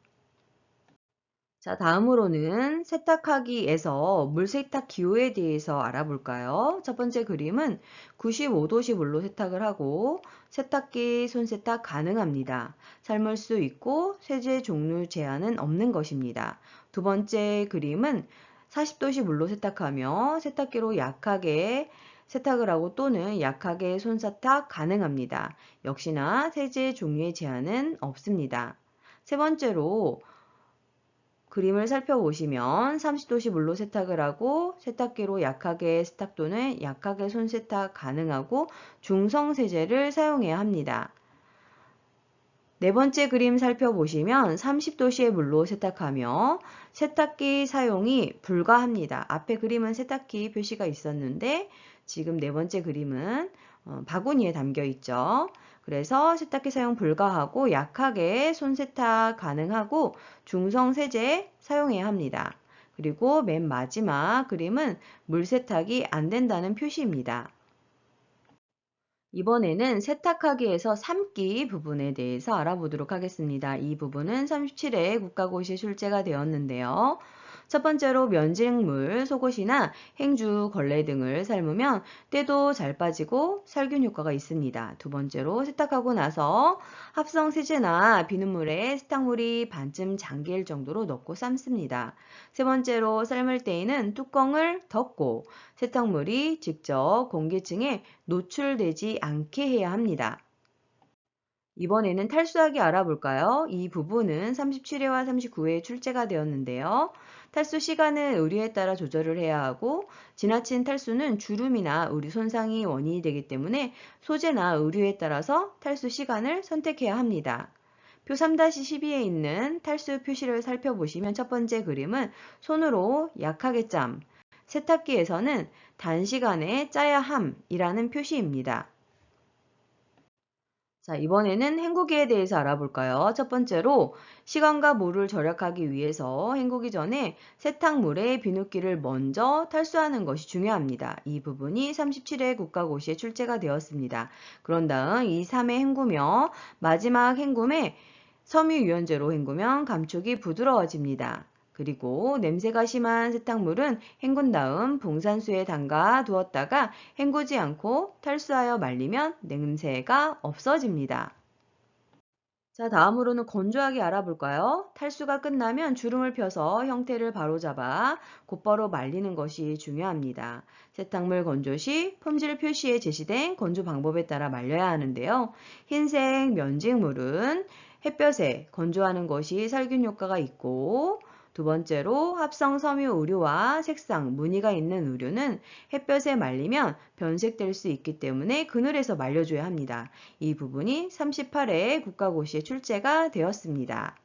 A: 자, 다음으로는 세탁하기에서 물세탁 기호에 대해서 알아볼까요? 첫 번째 그림은 95도씨 물로 세탁을 하고 세탁기 손세탁 가능합니다. 삶을 수 있고 세제 종류 제한은 없는 것입니다. 두 번째 그림은 40도씨 물로 세탁하며 세탁기로 약하게 세탁을 하고 또는 약하게 손세탁 가능합니다. 역시나 세제 종류의 제한은 없습니다. 세 번째로 그림을 살펴보시면 30도씨 물로 세탁을 하고 세탁기로 약하게 세탁 또는 약하게 손세탁 가능하고 중성 세제를 사용해야 합니다. 네 번째 그림 살펴보시면 30도씨의 물로 세탁하며 세탁기 사용이 불가합니다. 앞에 그림은 세탁기 표시가 있었는데 지금 네 번째 그림은 바구니에 담겨 있죠. 그래서 세탁기 사용 불가하고 약하게 손세탁 가능하고 중성 세제 사용해야 합니다. 그리고 맨 마지막 그림은 물세탁이 안 된다는 표시입니다. 이번에는 세탁하기에서 삶기 부분에 대해서 알아보도록 하겠습니다. 이 부분은 37회 국가고시에 출제가 되었는데요. 첫 번째로 면직물, 속옷이나 행주, 걸레 등을 삶으면 때도 잘 빠지고 살균 효과가 있습니다. 두 번째로 세탁하고 나서 합성 세제나 비눗물에 세탁물이 반쯤 잠길 정도로 넣고 삶습니다. 세 번째로 삶을 때에는 뚜껑을 덮고 세탁물이 직접 공기층에 노출되지 않게 해야 합니다. 이번에는 탈수하기 알아볼까요? 이 부분은 37회와 39회에 출제가 되었는데요. 탈수 시간은 의류에 따라 조절을 해야 하고 지나친 탈수는 주름이나 의류 손상이 원인이 되기 때문에 소재나 의류에 따라서 탈수 시간을 선택해야 합니다. 표 3-12에 있는 탈수 표시를 살펴보시면 첫 번째 그림은 손으로 약하게 짬, 세탁기에서는 단시간에 짜야 함이라는 표시입니다. 자, 이번에는 헹구기에 대해서 알아볼까요? 첫 번째로 시간과 물을 절약하기 위해서 헹구기 전에 세탁물에 비눗기를 먼저 탈수하는 것이 중요합니다. 이 부분이 37회 국가고시에 출제가 되었습니다. 그런 다음 2, 3회 헹구며 마지막 헹굼에 섬유유연제로 헹구면 감촉이 부드러워집니다. 그리고 냄새가 심한 세탁물은 헹군 다음 봉산수에 담가 두었다가 헹구지 않고 탈수하여 말리면 냄새가 없어집니다. 자, 다음으로는 건조하게 알아볼까요? 탈수가 끝나면 주름을 펴서 형태를 바로잡아 곧바로 말리는 것이 중요합니다. 세탁물 건조 시 품질 표시에 제시된 건조 방법에 따라 말려야 하는데요. 흰색 면직물은 햇볕에 건조하는 것이 살균 효과가 있고 두 번째로 합성 섬유 의류와 색상, 무늬가 있는 의류는 햇볕에 말리면 변색될 수 있기 때문에 그늘에서 말려줘야 합니다. 이 부분이 38회 국가고시에 출제가 되었습니다.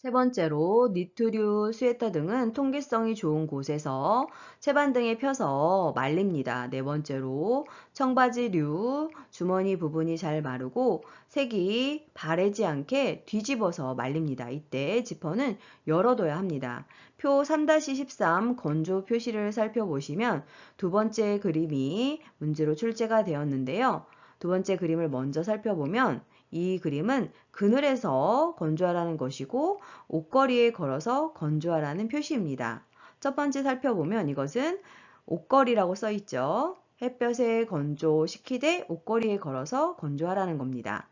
A: 세 번째로 니트류, 스웨터 등은 통기성이 좋은 곳에서 채반등에 펴서 말립니다. 네 번째로 청바지류, 주머니 부분이 잘 마르고 색이 바래지 않게 뒤집어서 말립니다. 이때 지퍼는 열어둬야 합니다. 표 3-13 건조 표시를 살펴보시면 두 번째 그림이 문제로 출제가 되었는데요. 두 번째 그림을 먼저 살펴보면 이 그림은 그늘에서 건조하라는 것이고 옷걸이에 걸어서 건조하라는 표시입니다. 첫 번째 살펴보면 이것은 옷걸이라고 써 있죠. 햇볕에 건조시키되 옷걸이에 걸어서 건조하라는 겁니다.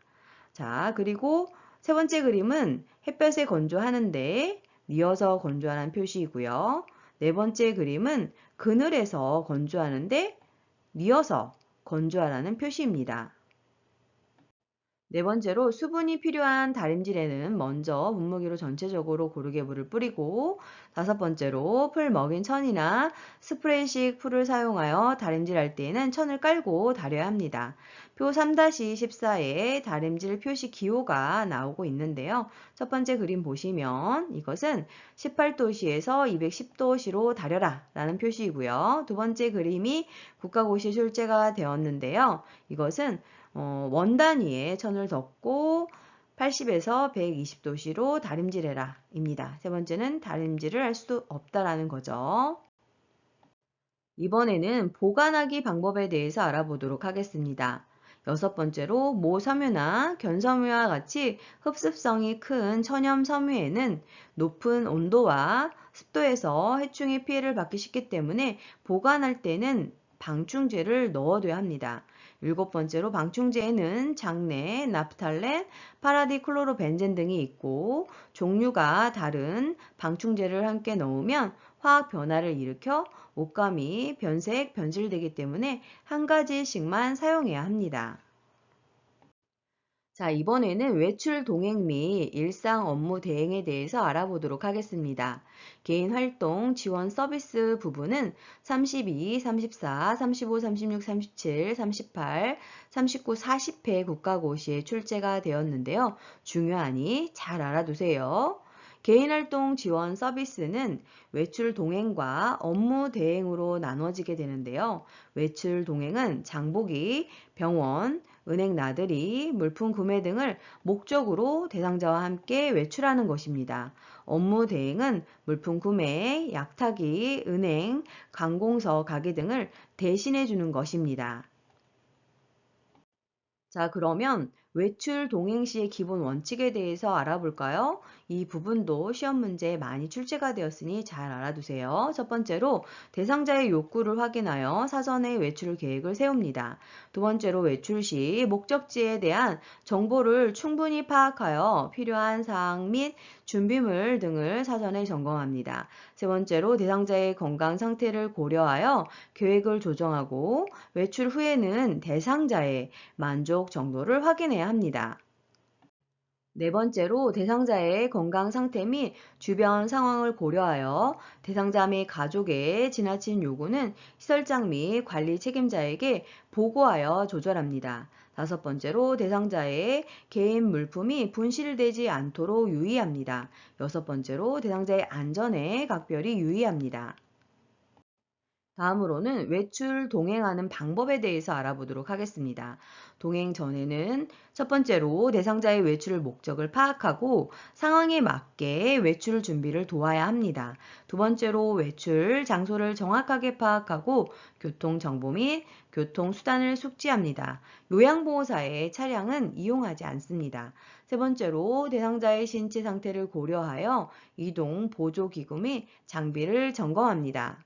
A: 자, 그리고 세 번째 그림은 햇볕에 건조하는데 뉘어서 건조하라는 표시이고요. 네 번째 그림은 그늘에서 건조하는데 뉘어서 건조하라는 표시입니다. 네 번째로 수분이 필요한 다림질에는 먼저 분무기로 전체적으로 고르게 물을 뿌리고 다섯 번째로 풀 먹인 천이나 스프레이식 풀을 사용하여 다림질할 때에는 천을 깔고 다려야 합니다. 표 3-14에 다림질 표시 기호가 나오고 있는데요. 첫 번째 그림 보시면 이것은 18도씨에서 210도씨로 다려라 라는 표시이고요. 두 번째 그림이 국가고시 출제가 되었는데요. 이것은 원 단위에 천을 덮고 80에서 120도씨로 다림질해라 입니다. 세 번째는 다림질을 할 수 없다라는 거죠. 이번에는 보관하기 방법에 대해서 알아보도록 하겠습니다. 여섯 번째로 모섬유나 견섬유와 같이 흡습성이 큰 천연 섬유에는 높은 온도와 습도에서 해충의 피해를 받기 쉽기 때문에 보관할 때는 방충제를 넣어둬야 합니다. 일곱 번째로 방충제에는 장내, 나프탈렌, 파라디클로로벤젠 등이 있고 종류가 다른 방충제를 함께 넣으면 화학 변화를 일으켜 옷감이 변색, 변질되기 때문에 한 가지씩만 사용해야 합니다. 자, 이번에는 외출 동행 및 일상 업무 대행에 대해서 알아보도록 하겠습니다. 개인 활동 지원 서비스 부분은 32, 34, 35, 36, 37, 38, 39, 40회 국가고시에 출제가 되었는데요. 중요하니 잘 알아두세요. 개인활동 지원 서비스는 외출 동행과 업무 대행으로 나눠지게 되는데요. 외출 동행은 장보기, 병원, 은행 나들이, 물품 구매 등을 목적으로 대상자와 함께 외출하는 것입니다. 업무 대행은 물품 구매, 약타기, 은행, 관공서 가기 등을 대신해 주는 것입니다. 자, 그러면 외출 동행 시의 기본 원칙에 대해서 알아볼까요? 이 부분도 시험 문제에 많이 출제가 되었으니 잘 알아두세요. 첫 번째로 대상자의 욕구를 확인하여 사전에 외출 계획을 세웁니다. 두 번째로 외출 시 목적지에 대한 정보를 충분히 파악하여 필요한 사항 및 준비물 등을 사전에 점검합니다. 세 번째로 대상자의 건강 상태를 고려하여 계획을 조정하고 외출 후에는 대상자의 만족 정도를 확인해야 합니다. 네 번째로 대상자의 건강 상태 및 주변 상황을 고려하여 대상자 및 가족의 지나친 요구는 시설장 및 관리 책임자에게 보고하여 조절합니다. 다섯 번째로 대상자의 개인 물품이 분실되지 않도록 유의합니다. 여섯 번째로 대상자의 안전에 각별히 유의합니다. 다음으로는 외출 동행하는 방법에 대해서 알아보도록 하겠습니다. 동행 전에는 첫 번째로 대상자의 외출 목적을 파악하고 상황에 맞게 외출 준비를 도와야 합니다. 두 번째로 외출 장소를 정확하게 파악하고 교통정보 및 교통수단을 숙지합니다. 요양보호사의 차량은 이용하지 않습니다. 세 번째로 대상자의 신체 상태를 고려하여 이동 보조기구 및 장비를 점검합니다.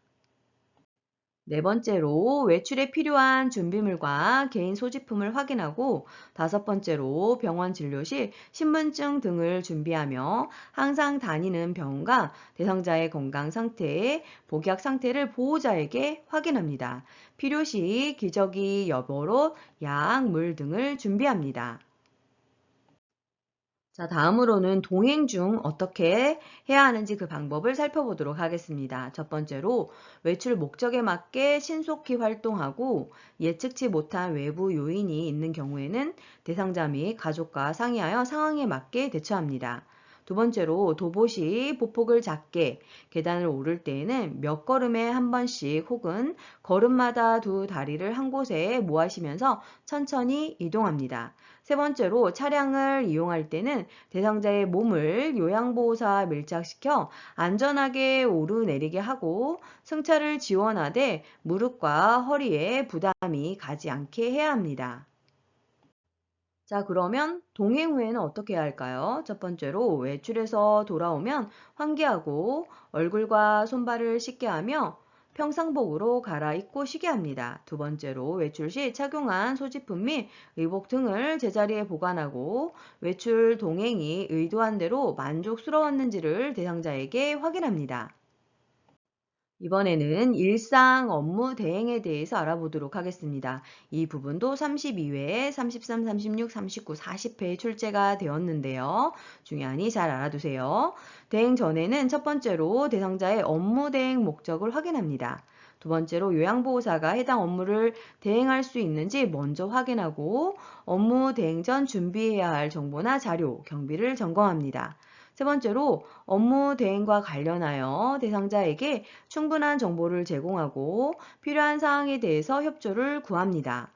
A: 네 번째로 외출에 필요한 준비물과 개인 소지품을 확인하고 다섯 번째로 병원 진료 시 신분증 등을 준비하며 항상 다니는 병원과 대상자의 건강 상태, 복약 상태를 보호자에게 확인합니다. 필요시 기저귀, 여보옷, 약, 물 등을 준비합니다. 자, 다음으로는 동행 중 어떻게 해야 하는지 그 방법을 살펴보도록 하겠습니다. 첫 번째로 외출 목적에 맞게 신속히 활동하고 예측치 못한 외부 요인이 있는 경우에는 대상자 및 가족과 상의하여 상황에 맞게 대처합니다. 두 번째로 도보시 보폭을 작게 계단을 오를 때에는 몇 걸음에 한 번씩 혹은 걸음마다 두 다리를 한 곳에 모아시면서 천천히 이동합니다. 세 번째로 차량을 이용할 때는 대상자의 몸을 요양보호사와 밀착시켜 안전하게 오르내리게 하고 승차를 지원하되 무릎과 허리에 부담이 가지 않게 해야 합니다. 자, 그러면 동행 후에는 어떻게 해야 할까요? 첫 번째로 외출해서 돌아오면 환기하고 얼굴과 손발을 씻게 하며 평상복으로 갈아입고 쉬게 합니다. 두 번째로 외출 시 착용한 소지품 및 의복 등을 제자리에 보관하고 외출 동행이 의도한 대로 만족스러웠는지를 대상자에게 확인합니다. 이번에는 일상 업무 대행에 대해서 알아보도록 하겠습니다. 이 부분도 32회, 33, 36, 39, 40회에 출제가 되었는데요. 중요하니 잘 알아두세요. 대행 전에는 첫 번째로 대상자의 업무 대행 목적을 확인합니다. 두 번째로 요양보호사가 해당 업무를 대행할 수 있는지 먼저 확인하고 업무 대행 전 준비해야 할 정보나 자료, 경비를 점검합니다. 세 번째로 업무 대행과 관련하여 대상자에게 충분한 정보를 제공하고 필요한 사항에 대해서 협조를 구합니다.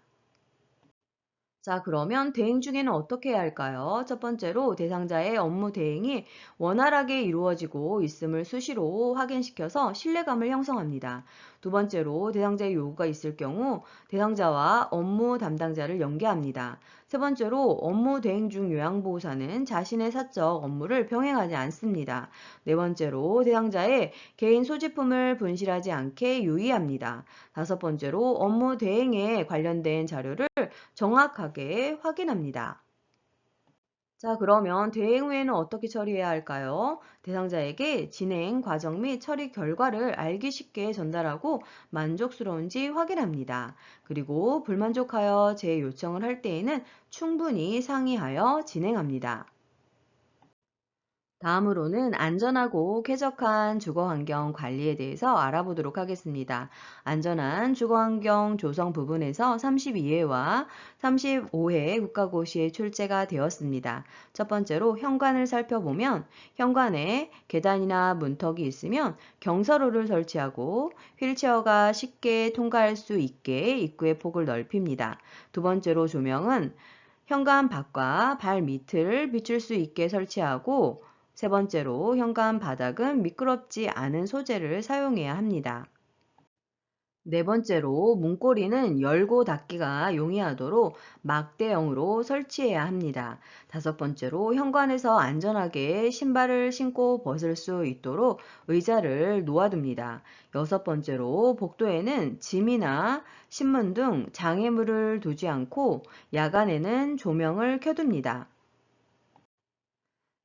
A: 자, 그러면 대행 중에는 어떻게 해야 할까요? 첫 번째로 대상자의 업무 대행이 원활하게 이루어지고 있음을 수시로 확인시켜서 신뢰감을 형성합니다. 두 번째로 대상자의 요구가 있을 경우 대상자와 업무 담당자를 연계합니다. 세 번째로 업무 대행 중 요양보호사는 자신의 사적 업무를 병행하지 않습니다. 네 번째로 대상자의 개인 소지품을 분실하지 않게 유의합니다. 다섯 번째로 업무 대행에 관련된 자료를 정확하게 확인합니다. 자, 그러면 대행 후에는 어떻게 처리해야 할까요? 대상자에게 진행 과정 및 처리 결과를 알기 쉽게 전달하고 만족스러운지 확인합니다. 그리고 불만족하여 재요청을 할 때에는 충분히 상의하여 진행합니다. 다음으로는 안전하고 쾌적한 주거환경 관리에 대해서 알아보도록 하겠습니다. 안전한 주거환경 조성 부분에서 32회와 35회 국가고시에 출제가 되었습니다. 첫 번째로 현관을 살펴보면 현관에 계단이나 문턱이 있으면 경사로를 설치하고 휠체어가 쉽게 통과할 수 있게 입구의 폭을 넓힙니다. 두 번째로 조명은 현관 밖과 발 밑을 비출 수 있게 설치하고 세 번째로 현관 바닥은 미끄럽지 않은 소재를 사용해야 합니다. 네 번째로 문고리는 열고 닫기가 용이하도록 막대형으로 설치해야 합니다. 다섯 번째로 현관에서 안전하게 신발을 신고 벗을 수 있도록 의자를 놓아둡니다. 여섯 번째로 복도에는 짐이나 신문 등 장애물을 두지 않고 야간에는 조명을 켜둡니다.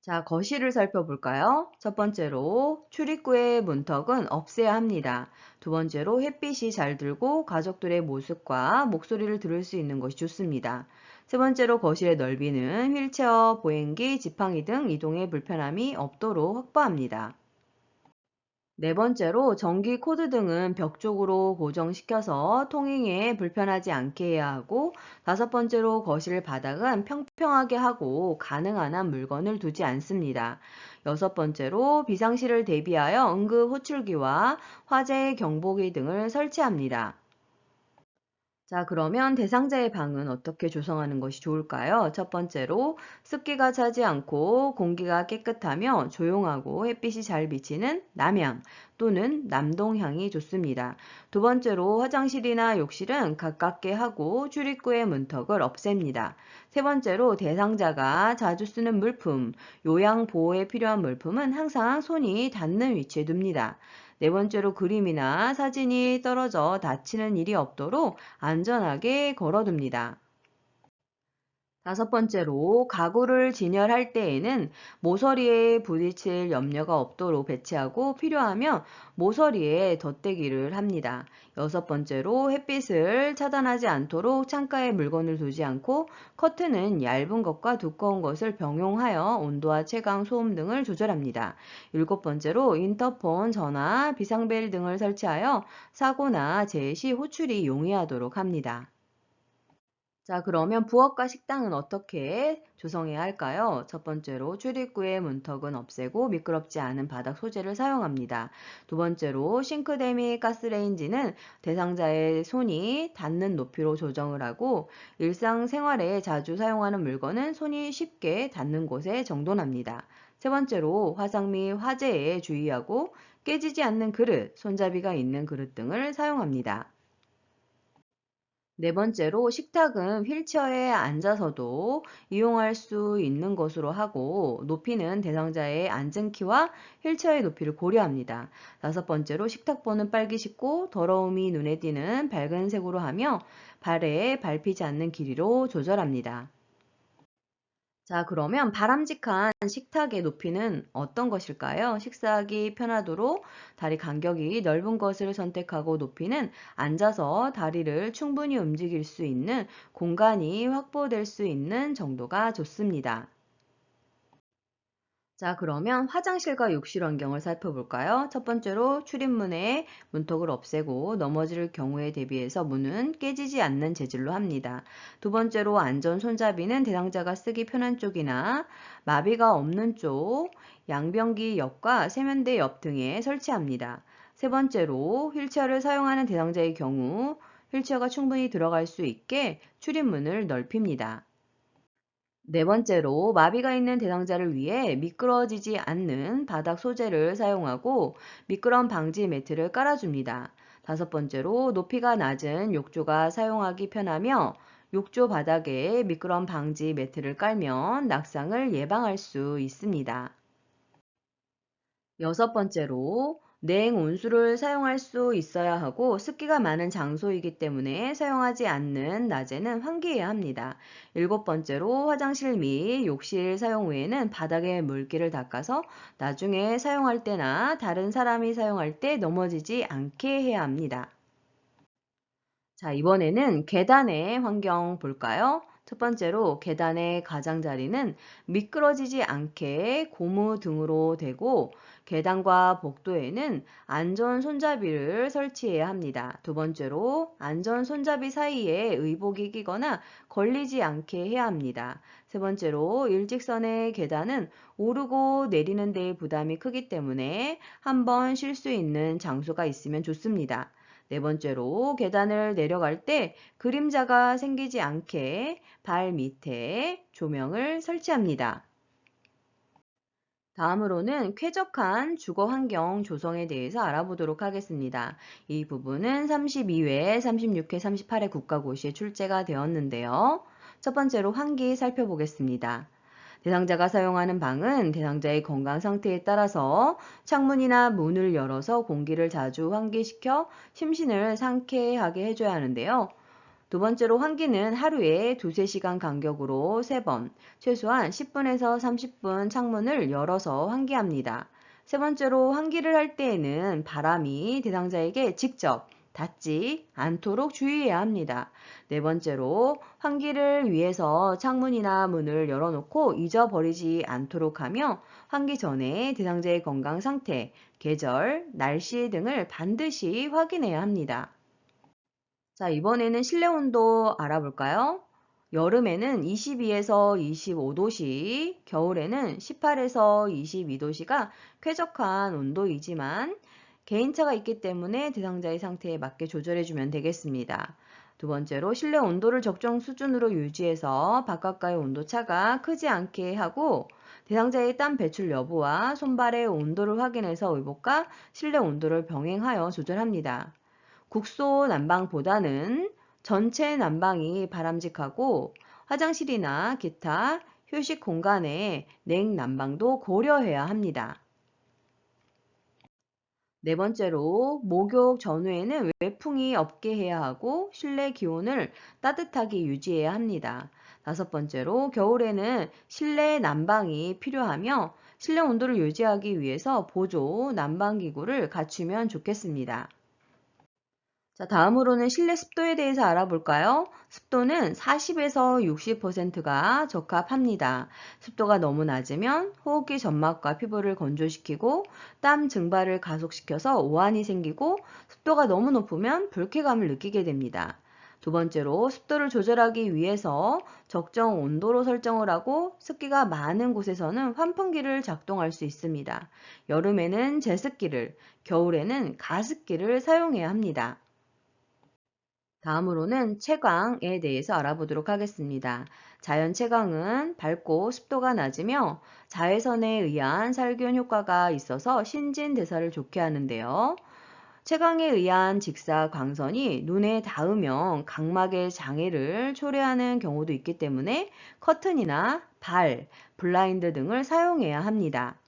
A: 자, 거실을 살펴볼까요? 첫 번째로 출입구의 문턱은 없애야 합니다. 두 번째로 햇빛이 잘 들고 가족들의 모습과 목소리를 들을 수 있는 것이 좋습니다. 세 번째로 거실의 넓이는 휠체어, 보행기, 지팡이 등 이동에 불편함이 없도록 확보합니다. 네 번째로 전기 코드 등은 벽 쪽으로 고정시켜서 통행에 불편하지 않게 해야 하고 다섯 번째로 거실 바닥은 평평하게 하고 가능한 한 물건을 두지 않습니다. 여섯 번째로 비상시를 대비하여 응급 호출기와 화재 경보기 등을 설치합니다. 자, 그러면 대상자의 방은 어떻게 조성하는 것이 좋을까요? 첫 번째로 습기가 차지 않고 공기가 깨끗하며 조용하고 햇빛이 잘 비치는 남향 또는 남동향이 좋습니다. 두 번째로 화장실이나 욕실은 가깝게 하고 출입구의 문턱을 없앱니다. 세 번째로 대상자가 자주 쓰는 물품, 요양 보호에 필요한 물품은 항상 손이 닿는 위치에 둡니다. 네 번째로 그림이나 사진이 떨어져 다치는 일이 없도록 안전하게 걸어둡니다. 다섯 번째로 가구를 진열할 때에는 모서리에 부딪힐 염려가 없도록 배치하고 필요하면 모서리에 덧대기를 합니다. 여섯 번째로 햇빛을 차단하지 않도록 창가에 물건을 두지 않고 커튼은 얇은 것과 두꺼운 것을 병용하여 온도와 채광, 소음 등을 조절합니다. 일곱 번째로 인터폰, 전화, 비상벨 등을 설치하여 사고나 재해 시 호출이 용이하도록 합니다. 자, 그러면 부엌과 식당은 어떻게 조성해야 할까요? 첫 번째로 출입구의 문턱은 없애고 미끄럽지 않은 바닥 소재를 사용합니다. 두 번째로 싱크대 및 가스레인지는 대상자의 손이 닿는 높이로 조정을 하고 일상생활에 자주 사용하는 물건은 손이 쉽게 닿는 곳에 정돈합니다. 세 번째로 화상 및 화재에 주의하고 깨지지 않는 그릇, 손잡이가 있는 그릇 등을 사용합니다. 네 번째로 식탁은 휠체어에 앉아서도 이용할 수 있는 것으로 하고 높이는 대상자의 앉은 키와 휠체어의 높이를 고려합니다. 다섯 번째로 식탁보는 빨기 쉽고 더러움이 눈에 띄는 밝은 색으로 하며 발에 밟히지 않는 길이로 조절합니다. 자, 그러면 바람직한 식탁의 높이는 어떤 것일까요? 식사하기 편하도록 다리 간격이 넓은 것을 선택하고 높이는 앉아서 다리를 충분히 움직일 수 있는 공간이 확보될 수 있는 정도가 좋습니다. 자, 그러면 화장실과 욕실 환경을 살펴볼까요? 첫 번째로 출입문의 문턱을 없애고 넘어질 경우에 대비해서 문은 깨지지 않는 재질로 합니다. 두 번째로 안전 손잡이는 대상자가 쓰기 편한 쪽이나 마비가 없는 쪽, 양변기 옆과 세면대 옆 등에 설치합니다. 세 번째로 휠체어를 사용하는 대상자의 경우 휠체어가 충분히 들어갈 수 있게 출입문을 넓힙니다. 네 번째로 마비가 있는 대상자를 위해 미끄러지지 않는 바닥 소재를 사용하고 미끄럼 방지 매트를 깔아줍니다. 다섯 번째로 높이가 낮은 욕조가 사용하기 편하며 욕조 바닥에 미끄럼 방지 매트를 깔면 낙상을 예방할 수 있습니다. 여섯 번째로 냉 온수를 사용할 수 있어야 하고 습기가 많은 장소이기 때문에 사용하지 않는 낮에는 환기해야 합니다. 일곱 번째로 화장실 및 욕실 사용 후에는 바닥에 물기를 닦아서 나중에 사용할 때나 다른 사람이 사용할 때 넘어지지 않게 해야 합니다. 자, 이번에는 계단의 환경 볼까요? 첫 번째로 계단의 가장자리는 미끄러지지 않게 고무 등으로 대고 계단과 복도에는 안전 손잡이를 설치해야 합니다. 두 번째로 안전 손잡이 사이에 의복이 끼거나 걸리지 않게 해야 합니다. 세 번째로 일직선의 계단은 오르고 내리는 데 부담이 크기 때문에 한번 쉴 수 있는 장소가 있으면 좋습니다. 네 번째로 계단을 내려갈 때 그림자가 생기지 않게 발 밑에 조명을 설치합니다. 다음으로는 쾌적한 주거 환경 조성에 대해서 알아보도록 하겠습니다. 이 부분은 32회, 36회, 38회 국가고시에 출제가 되었는데요. 첫 번째로 환기 살펴보겠습니다. 대상자가 사용하는 방은 대상자의 건강 상태에 따라서 창문이나 문을 열어서 공기를 자주 환기시켜 심신을 상쾌하게 해줘야 하는데요. 두 번째로 환기는 하루에 두세 시간 간격으로 3번, 최소한 10분에서 30분 창문을 열어서 환기합니다. 세 번째로 환기를 할 때에는 바람이 대상자에게 직접 닿지 않도록 주의해야 합니다. 네 번째로 환기를 위해서 창문이나 문을 열어놓고 잊어버리지 않도록 하며 환기 전에 대상자의 건강 상태, 계절, 날씨 등을 반드시 확인해야 합니다. 자, 이번에는 실내 온도 알아볼까요? 여름에는 22에서 25도씨, 겨울에는 18에서 22도씨가 쾌적한 온도이지만 개인차가 있기 때문에 대상자의 상태에 맞게 조절해주면 되겠습니다. 두 번째로 실내 온도를 적정 수준으로 유지해서 바깥과의 온도차가 크지 않게 하고 대상자의 땀 배출 여부와 손발의 온도를 확인해서 의복과 실내 온도를 병행하여 조절합니다. 국소 난방보다는 전체 난방이 바람직하고 화장실이나 기타 휴식 공간의 냉난방도 고려해야 합니다. 네 번째로 목욕 전후에는 외풍이 없게 해야 하고 실내 기온을 따뜻하게 유지해야 합니다. 다섯 번째로 겨울에는 실내 난방이 필요하며 실내 온도를 유지하기 위해서 보조 난방기구를 갖추면 좋겠습니다. 자, 다음으로는 실내 습도에 대해서 알아볼까요? 습도는 40에서 60%가 적합합니다. 습도가 너무 낮으면 호흡기 점막과 피부를 건조시키고 땀 증발을 가속시켜서 오한이 생기고 습도가 너무 높으면 불쾌감을 느끼게 됩니다. 두 번째로 습도를 조절하기 위해서 적정 온도로 설정을 하고 습기가 많은 곳에서는 환풍기를 작동할 수 있습니다. 여름에는 제습기를, 겨울에는 가습기를 사용해야 합니다. 다음으로는 채광에 대해서 알아보도록 하겠습니다. 자연 채광은 밝고 습도가 낮으며 자외선에 의한 살균 효과가 있어서 신진대사를 좋게 하는데요. 채광에 의한 직사 광선이 눈에 닿으면 각막의 장애를 초래하는 경우도 있기 때문에 커튼이나 발, 블라인드 등을 사용해야 합니다.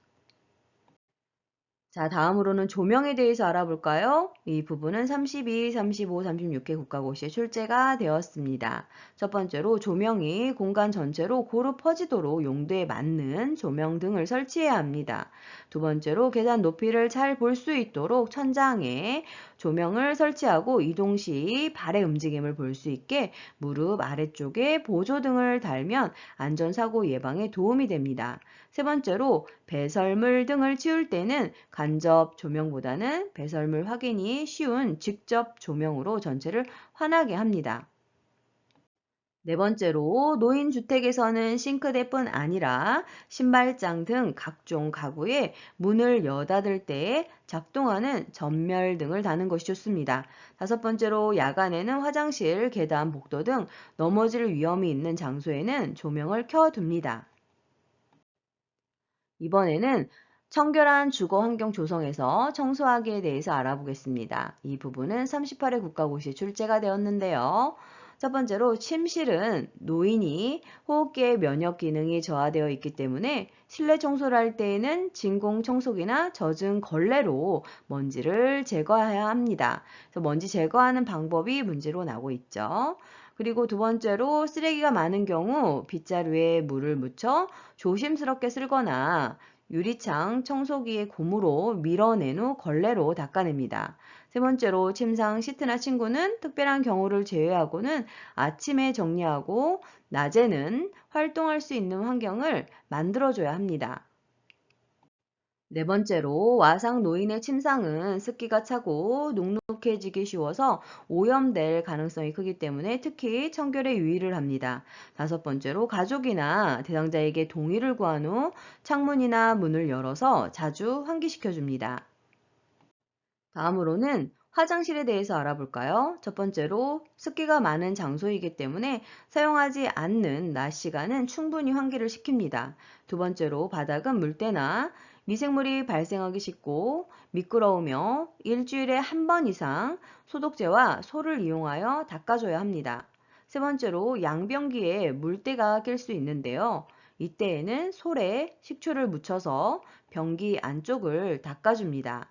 A: 자, 다음으로는 조명에 대해서 알아볼까요? 이 부분은 32, 35, 36개 국가고시에 출제가 되었습니다. 첫 번째로 조명이 공간 전체로 고루 퍼지도록 용도에 맞는 조명 등을 설치해야 합니다. 두 번째로 계단 높이를 잘 볼 수 있도록 천장에 조명을 설치하고 이동 시 발의 움직임을 볼 수 있게 무릎 아래쪽에 보조 등을 달면 안전사고 예방에 도움이 됩니다. 세 번째로 배설물 등을 치울 때는 간접 조명보다는 배설물 확인이 쉬운 직접 조명으로 전체를 환하게 합니다. 네 번째로 노인주택에서는 싱크대뿐 아니라 신발장 등 각종 가구에 문을 여닫을 때 작동하는 전멸 등을 다는 것이 좋습니다. 다섯 번째로 야간에는 화장실, 계단, 복도 등 넘어질 위험이 있는 장소에는 조명을 켜둡니다. 이번에는 청결한 주거 환경 조성에서 청소하기에 대해서 알아보겠습니다. 이 부분은 38회 국가고시에 출제가 되었는데요. 첫 번째로 침실은 노인이 호흡기의 면역 기능이 저하되어 있기 때문에 실내 청소를 할 때에는 진공 청소기나 젖은 걸레로 먼지를 제거해야 합니다. 그래서 먼지 제거하는 방법이 문제로 나오고 있죠. 그리고 두 번째로 쓰레기가 많은 경우 빗자루에 물을 묻혀 조심스럽게 쓸거나 유리창 청소기의 고무로 밀어낸 후 걸레로 닦아냅니다. 세 번째로 침상 시트나 침구는 특별한 경우를 제외하고는 아침에 정리하고 낮에는 활동할 수 있는 환경을 만들어줘야 합니다. 네 번째로 와상 노인의 침상은 습기가 차고 눅눅해지기 쉬워서 오염될 가능성이 크기 때문에 특히 청결에 유의를 합니다. 다섯 번째로 가족이나 대상자에게 동의를 구한 후 창문이나 문을 열어서 자주 환기시켜 줍니다. 다음으로는 화장실에 대해서 알아볼까요? 첫 번째로 습기가 많은 장소이기 때문에 사용하지 않는 낮 시간은 충분히 환기를 시킵니다. 두 번째로 바닥은 물때나 미생물이 발생하기 쉽고 미끄러우며 일주일에 한 번 이상 소독제와 소를 이용하여 닦아줘야 합니다. 세 번째로 양변기에 물때가 낄 수 있는데요. 이때에는 솔에 식초를 묻혀서 변기 안쪽을 닦아줍니다.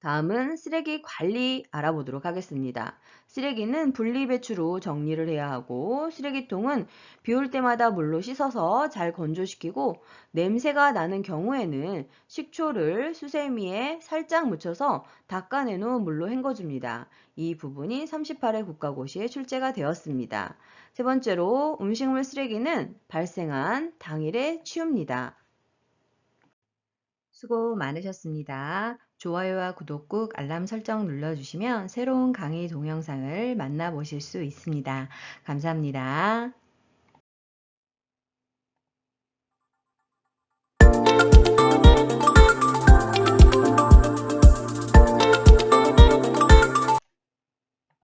A: 다음은 쓰레기 관리 알아보도록 하겠습니다. 쓰레기는 분리배출 후 정리를 해야 하고 쓰레기통은 비올 때마다 물로 씻어서 잘 건조시키고 냄새가 나는 경우에는 식초를 수세미에 살짝 묻혀서 닦아낸 후 물로 헹궈줍니다. 이 부분이 38회 국가고시에 출제가 되었습니다. 세 번째로 음식물 쓰레기는 발생한 당일에 치웁니다. 수고 많으셨습니다. 좋아요와 구독 꾹 알람 설정 눌러주시면 새로운 강의 동영상을 만나보실 수 있습니다. 감사합니다.